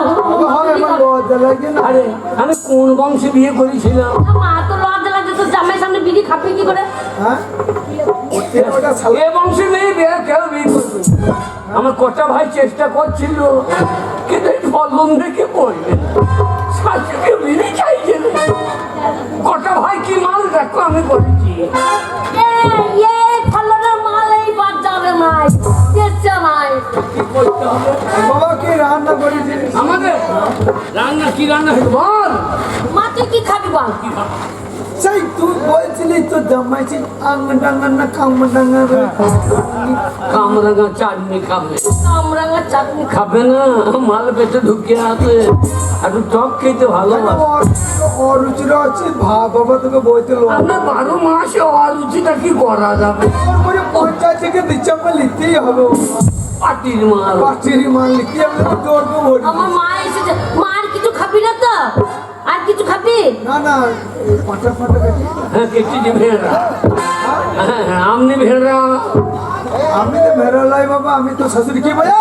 হয় আমার লজ্জা লাগে না আরে আমি কোন বংশে বিয়ে করেছিলাম? মা তো লজ্জা লাগে তো জামাইয়ের সামনে বিড়ি খাবে কি করে হ্যাঁ ওটা শালা এ বংশে মেয়ে বিয়ে কেউ বিয়ে করবে না। আমার কটা ভাই চেষ্টা করছিল, কিন্তু এই ফলন দেখে পড়বে শাশুকে বিড়ি চাইছে না। কটা ভাই কি মাল দেখো আমি করেছি। এই ফলনের মাল এই বাজারে নাই চেষ্টা নাই কি করতে হবে? বাবা কি রান্না করেছিস আমাদের রান্না কি রান্না হয়েছে বল? মা তুই কি খাবি বল সেই তুই বলছিলি তো জামাইছি আঙ্গডাঙ্গা না কামডাঙ্গা কামরাঙা চাটনি খাবে। কামরাঙা চাটনি খাবে না, মাল পেটে ঢুকে আছে, একটু টক খেতে ভালোবাসে। অরুচির আছে বাবা তোকে বইতে লোক আমরা 12 মাসে অরুচিটা কি করা যাবে? করে পঞ্চায়েত থেকে দিচ্ছে আমরা লিখতেই হবে পাটির মাল। পাচিরি মাল লিখতে আমরা জোর করে ভরি আমার মা এসেছে মা আর কিছু খাবি না তো আর কিছু খাবি না না পাটা পাটা কাটি হ্যাঁ কেটেছি ভেড়া। হ্যাঁ হ্যাঁ আমনি ভেড়া। আমি তো মেরালাই বাবা আমি তো শাশুড়ি কি বলে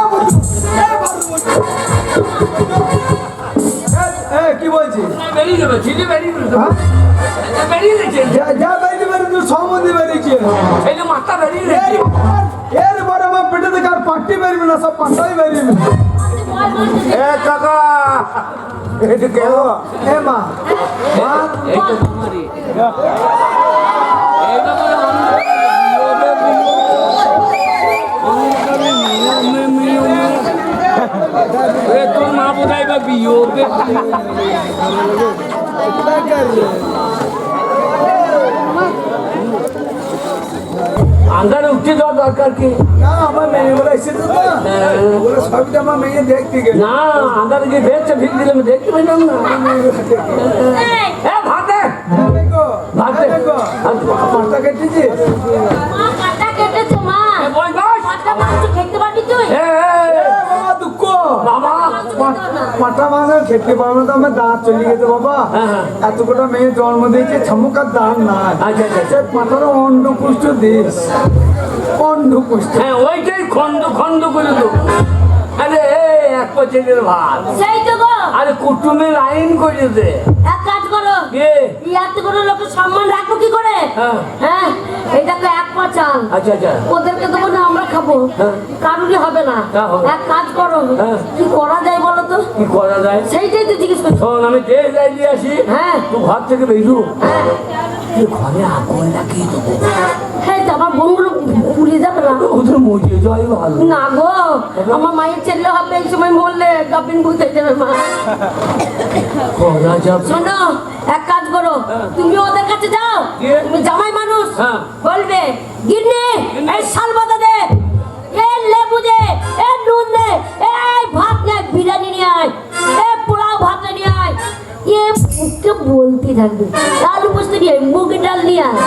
কি বলছি বেরিয়ে যাবে, ছেলে বেরিয়ে যাবে। হ্যাঁ? বেরিয়ে গেছে, যা বেরিয়ে বেরিয়ে তুই সম্বন্ধে বেরিয়েছে ছেলে মাথা বেরিয়ে গেছে। এরপরে আমার পেটে থেকে আর পাট্টি বেরবে না সব পাট্টাই বেরিয়ে এ কাকা এটা কেন এ মা মা এইটা তোমারই। এইটা বলে তোর মা বোধহয় বা বিয়োগে আন্ধারে উঠে যাওয়া দরকার কি? না আমার মেয়ে বলে এসেছে তো ওগুলো সবই তো আমার মেয়ে দেখতে গেছে না আন্ধারে গিয়ে ভেজছে ভিড় দিলে আমি দেখতে পেলাম না। এ ভাতে ভাতে পাট্টা কেটেছিস মা কাটা কেটেছে মা বই বস। পাটা মাংস খেতে পারবি তুই এ বাবা দুঃখ বাবা পাটা মাংস খেতে পারবো তো আমার দাঁত চলে গেছে বাবা হ্যাঁ। এত কটা মেয়ে জন্ম দিয়েছে ছামুকার দাঁত নাই আচ্ছা আচ্ছা সে পাটার অন্ডপুষ্ট দিস অন্ডপুষ্ট হ্যাঁ ওইটাই খন্ড খন্ড করে দেবো। আরে এক পচের ভাত, সেই তো গো আরে কুটুমের আইন করে দে। এক কাজ করো কে? এত করে লোকের সম্মান রাখবো কি করে হ্যাঁ। হ্যাঁ এটা তো এক পাচান আচ্ছা আচ্ছা ওদেরকে দেবো না আমরা খাবো হ্যাঁ। কারুরই হবে না তা হবে। এক কাজ করো হ্যাঁ। কি করা যায় বলো তো কি করা যায়? সেইটাই তো জিজ্ঞেস করছি শোন আমি দেশ যাই দিয়ে আসি, হ্যাঁ তুই ঘর থেকে বেরু, হ্যাঁ তুই ঘরে আগুন লাগিয়ে দেবো, হ্যাঁ তো আমার বোনগুলো পুড়িয়ে যাবে না ওদের মজে যাই ভালো। না গো আমার মায়ের ছেলে হবে এই সময় মরলে গাবিন ভূত হয়ে যাবে মা করা যাবে। শোনো এক কাজ করো তুমি ওদের কাছে যাও কে? তুমি জামাই মানুষ হ্যাঁ। বলবে গিন্নি এই শাল বাদা দে এ লেবু দে এ নুন দে এই ভাত নে বিরিয়ানি নিয়ে আয় এ পোলাও ভাত নিয়ে আয় এ মুখে বলতে থাকবে আলু পোস্ত নিয়ে আয় মুগের ডাল নিয়ে আয়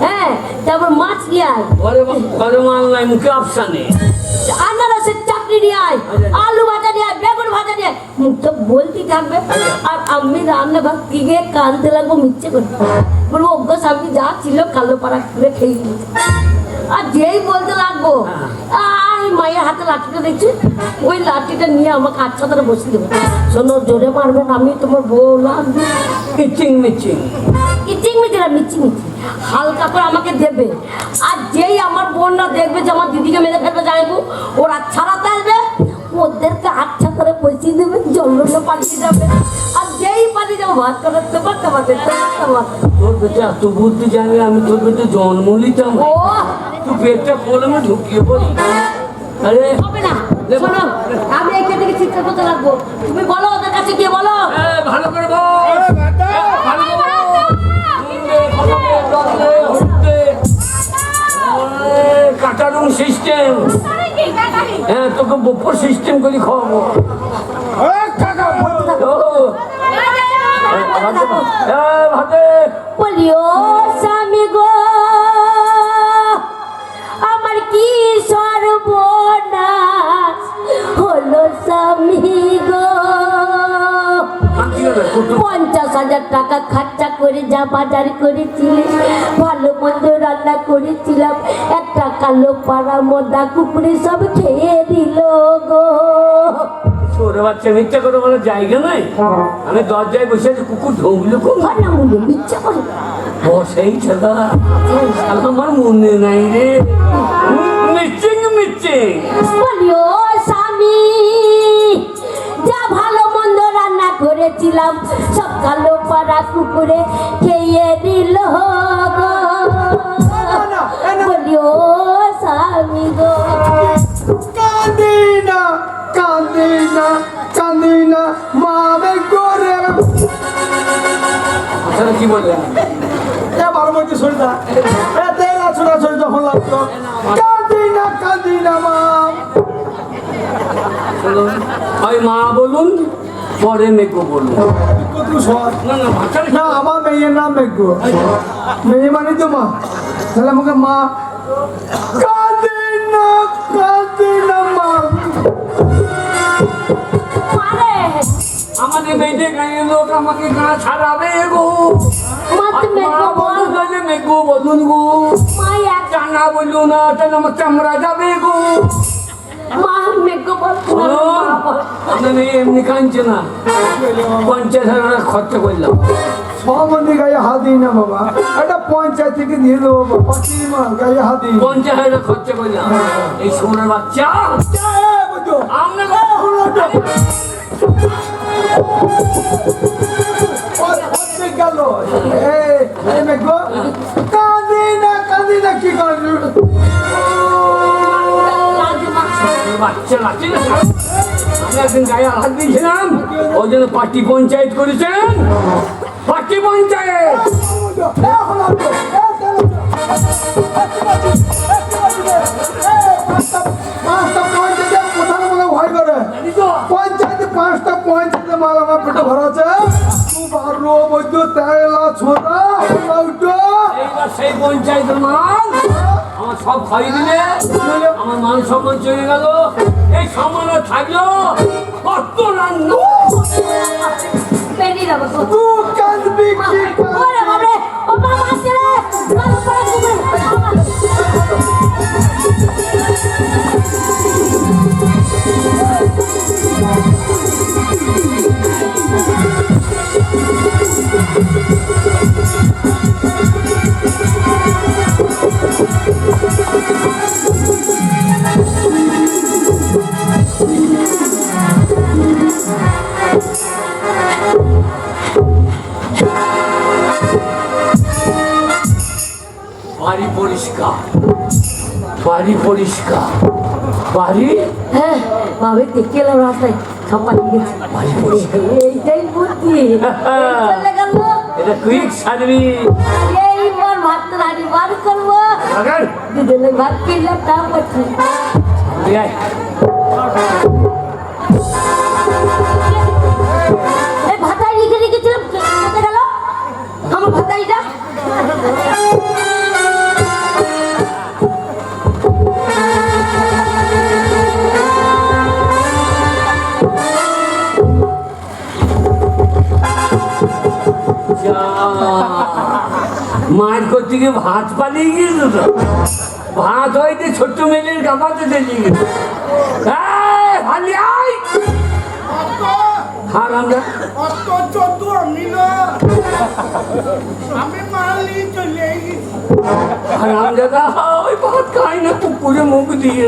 হ্যাঁ তারপর মাছ নিয়ে আয় ঘরে মাল নাই, মুখে আফসা নেই। আনারসের চাটনি নিয়ে আয় আলু ভাজা নিয়ে আয় বেগুন ভাজা নিয়ে আয় মুখটা বলতে থাকবে আর আমি রান্নাঘর থেকে কানতে লাগবো মিচ্ছে করে বলবো অভ্যাস আমি যা ছিল কালো পাড়া করে খেয়ে নিয়েছি আর যেই বলতে লাগবো আর ওই মায়ের হাতে লাঠিটা দেখছি ওই লাঠিটা নিয়ে আমাকে আচ্ছা ধরে বসে দেবে শোনো জোরে মারবেন আমি তোমার বউ লাগবে মিচিং মিচিং ইচিং মিচিং আর মিচিং মিচিং হালকা করে আমাকে দেবে আর যেই আমার বোনরা দেখবে যে আমার দিদিকে মেরে ফেলবে জানাবো ওরা ছাড়াতে আসবে ওদেরকে আচ্ছা করে পৌঁছিয়ে দেবে জঙ্গলে পালিয়ে যাবে আর যেই পালিয়ে যাবো ভাত করে দেবো তোমাদের তোর পেটে এত বুদ্ধি জানলে আমি তোর পেটে জন্ম নিতাম। ও তুই পেটটা কলমে ঢুকিয়ে পড়ি। আরে হবে না শোনো আমি এখান থেকে চিৎকার করতে লাগবো তুমি বলো ওদের কাছে গিয়ে বলো ভালো করে বল, ভালো করে বল। নুন দে, খবর দে, জল দে, হলুদ দে। কাটারুম সিস্টেম, হ্যাঁ তোকে বপর সিস্টেম করে খাওয়াবো। ও, ভাতে বলিও স্বামী গো আমার কি সর্বনাশ হলো স্বামী গো 50,000 টাকা খরচা করে যা বাজার করেছিলে ভালো মন্দ রান্না করেছিলাম একটা কালো পাড়া মদা কুকুরে সব খেয়ে দিল গো ছোট বাচ্চা মিথ্যা করে বলার জায়গা নাই আমি দরজায় বসে আছি কুকুর ঢুকলো খুব না মনে ইচ্ছা করে বসেই ছেলা আমার মনে নাই রে মিচিং মিচিং বলিও স্বামী যা ভালো মন্দ রান্না করেছিলাম সব কালো পাড়া কুকুরে খেয়ে দিল গো বলিও স্বামী গো কাঁদি না কাঁদি না কাঁদি না মাবে করে তাহলে কি বললেন এবার বলছি শরীরটা এতে আছড়া শরীর যখন লাগতো কাঁদি না মা হয় মা বলুন পরে মেঘ বলুন কত সহজ না না ভাষা না আমার মেয়ের নাম মেঘ মেয়ে মানে তো মা তাহলে আমাকে মা কাঁদি না মা মারে আমাদের মেয়েদের গাঁয়ের লোক আমাকে গা ছাড়াবে গো মত মেঘ বল মেঘ বলুন গো মা এক জানা বললো না তাহলে আমার চামড়া যাবে গো মা মেঘ বল আপনার মেয়ে এমনি কাঁদছে না 50,000 টাকা খরচা করলাম সবন্ধে গায়ে হাত দিই না বাবা একটা পঞ্চায়েত থেকে দিয়ে দেবো বাবা মা গায়ে হাত দিই 50,000 টাকা খরচা করলাম এই সোনার বাচ্চা আপনাকে গেল এই মেঘ কাঁদি না কি করবি বাচ্চা লাগছে না আমি একদিন গায়ে হাত দিয়েছিলাম ওই জন্য পার্টি পঞ্চায়েত করেছেন পার্টি পঞ্চায়েত ভয় করে পঞ্চায়েতে 5টা পঞ্চায়েতে মাল আমার পেটে ভরা আছে তেলা ছোটা এইবার সেই পঞ্চায়েতের মাল আমার সব খাইয়ে দিলে আমার মান সম্মান চলে গেল এই সম্মান আর থাকলো কত রান্না পেনি না বাবা তুই কাঁদবি কি ওরে বাবা ও বাবা আসছে রে বাবা করে বাড়ি পরিষ্কার বাড়ি পরিষ্কার বাড়ি হ্যাঁ বাবা দেখে এলাম রাস্তায় সব পাঠিয়ে গেছে এইটাই বুদ্ধি চলে গেল এটা কুইক সার্ভিস এইবার ভাত রানি বার করবো দুজনে ভাত খেলাম তা পাচ্ছি এই ভাতাই লিখে রেখেছিলাম কোথায় গেল আমার ভাতাইটা মার করতে গিয়ে ভাত পালিয়ে গিয়েছিল তো ভাত হইতে ছোট্ট মেয়ের গামাতে চলে গেল আমরা দাদা ওই ভাত খাই না কুকুরে মুখ দিয়ে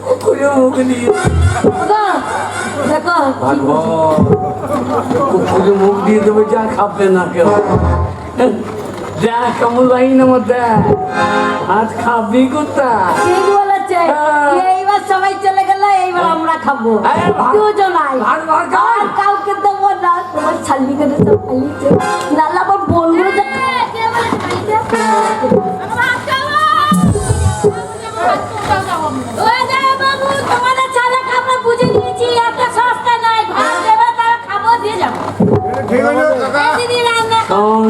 কুকুরে মুখ দিয়ে দেখো কুকুরে মুখ দিয়ে দেবে যা খাবে না কেউ দেখ কেমন লাইন আমার দেখ আজ খাবি কোথায় ঠিক বলেছে এইবার সবাই চলে গেল এইবার আমরা খাবো দুজনাই আর কাউকে দেবো না তোমার ছাল্লি করে সব পালিয়েছে নাহলে আমার বোনগুলো যে তোমাদের ছালে আমরা বুঝে নিয়েছি একটা সস্তা নাই ঠিক হইলো কাকা এই দিদি রান্না কারণ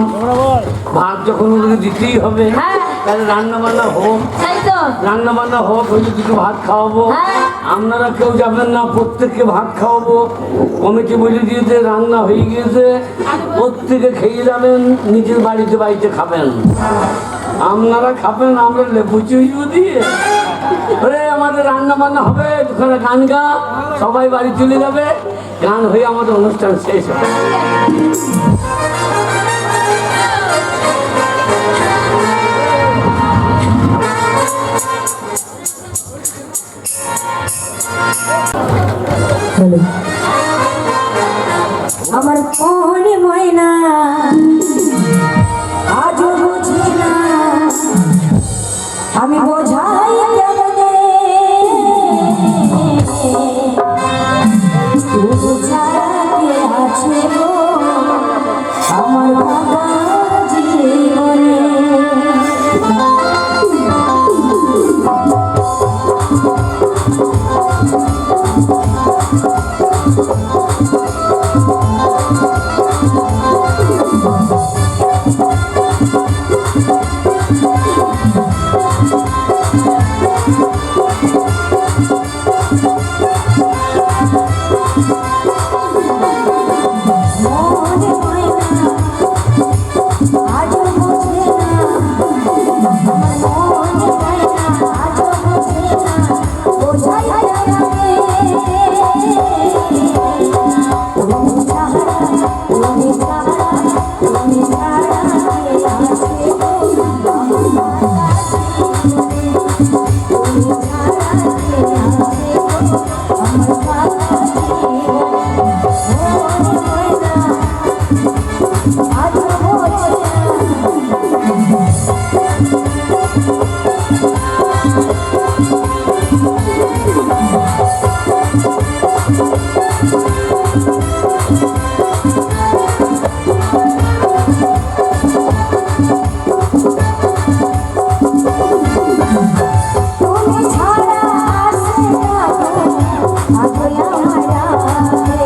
ভাত যখন ওদেরকে দিতেই হবে হ্যাঁ। তাহলে রান্না বান্না হোক, তাই তো রান্না বান্না হোক, হয়তো দুটো ভাত খাওয়াবো। হ্যাঁ। আপনারা কেউ যাবেন না, প্রত্যেককে ভাত খাওয়াবো। কমিটি বলে দিয়েছে রান্না হয়ে গিয়েছে, প্রত্যেকে খেয়ে যাবেন, নিজের বাড়িতে বাড়িতে খাবেন। আপনারা খাবেন, আমরা লেবু চুইবু দিয়ে আমাদের রান্না বান্না হবে। দুখানে গান গা, সবাই বাড়ি চলে যাবে, গান হয়ে আমাদের অনুষ্ঠান শেষ হবে। আমার মনে ময়না আজও বুঝি না আমি বোঝাই কেমনে তুই ছাড়া কে আছে গো আমার ভাঙা জীবনে মনে ময়না আজও বুঝে না আমার মনে ময়না আজও বুঝে না বোঝাই কেমনে তুমি ছাড়া তুমি ছাড়া তুমি ছাড়া কে আছে গো আমার ভাঙা জীবনে তুমি ছাড়া কে আছে গো আমার ভাঙা জীবনে মনে ময়না আজও বোঝে না তুমি ছাড়া আসে না আজও আমার রাতে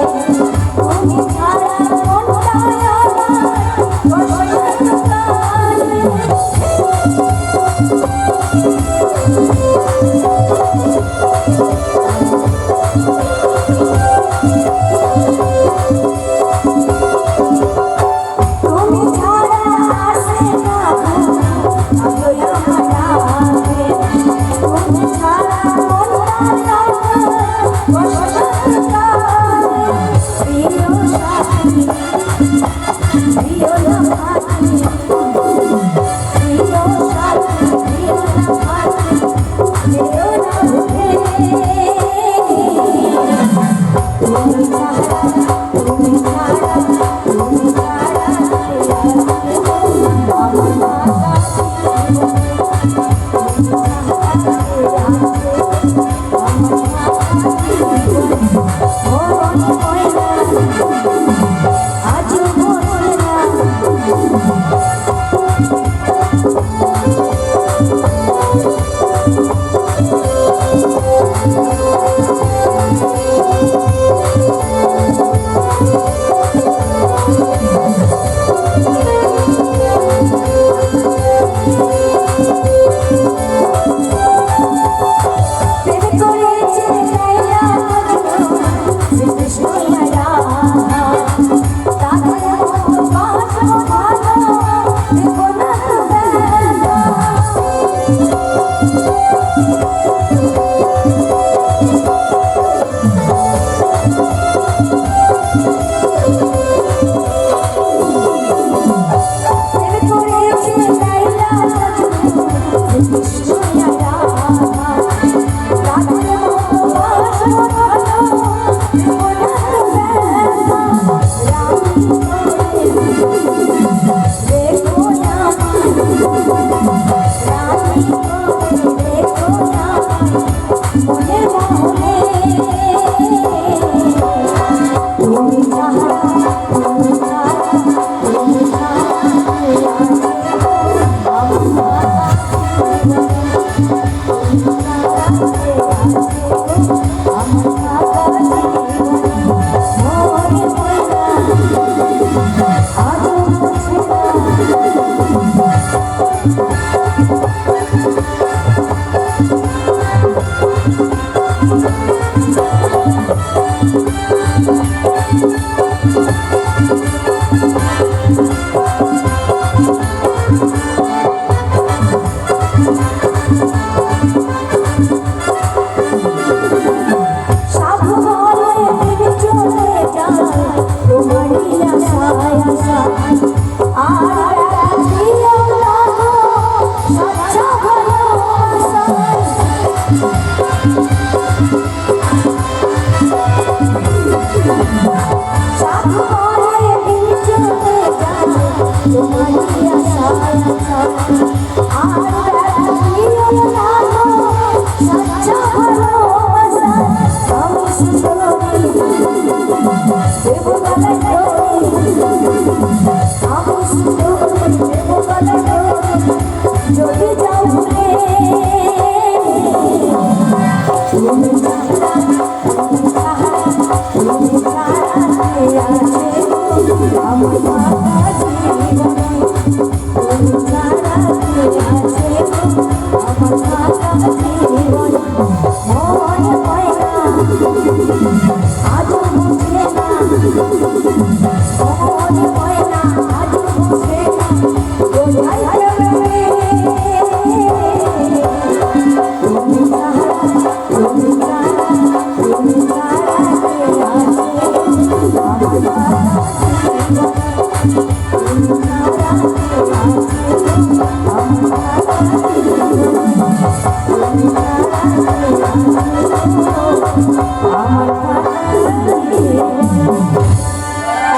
তুমি ছাড়া মনটা আমার বসে তুমি ছাড়া আসে না আজও আমার রাতে তুমি ছাড়া মনটা আমার বসে প্রিয় সাথী প্রিয় সাথী প্রিয় সাথী প্রিয় সাথী প্রিয় সাথী তুমি ছাড়া তুমি ছাড়া তুমি ছাড়া কে আছে গো আমার ভাঙা জীবনে তুমি ছাড়া কে আছে গো আমার ভাঙা জীবনে মনে ময়না আজও বোঝে না প্রেম করেছে লাইলা মজনু শ্রীকৃষ্ণ রাধা তাদের মতো বাঁচবো ভালো দেখো না তো বেলা প্রেম করেছে লাইলা মজনু শ্রীকৃষ্ণ রাধা তাদের মতো বাঁচবো ভালো দেখো না তো বেলা রানী দেখো না রানী দেখো না মনের মহলে তুমি ছাড়া সাধু বলে চলে যায় তোমারই আশায় আশা আর দিও না গো সচ্চা ভালোবাসা সাধু বলে চলে যায় তোমারই আশায় আশা আর দিও না গো সচ্চা ভালোবাসা আমি সুন্দরী দেবগলায় আমি সুন্দরী দেবগলায় যদি যাও রে তুমি ছাড়া তুমি ছাড়া কে আছে আমার মাথা জীবনে তুমি ছাড়া কে আছে আমার মাথা জীবনে মনে হয় না আজও বুঝে না মনে হয় না আজও বুঝে না বোঝাই যাবে তুমি ছাড়া তুমি ছাড়া তুমি ছাড়া কে আছে আমার মাথা জীবনে তুমি ছাড়া কে আছে আমার মাথা জীবনে তুমি ছাড়া কে আছে আমার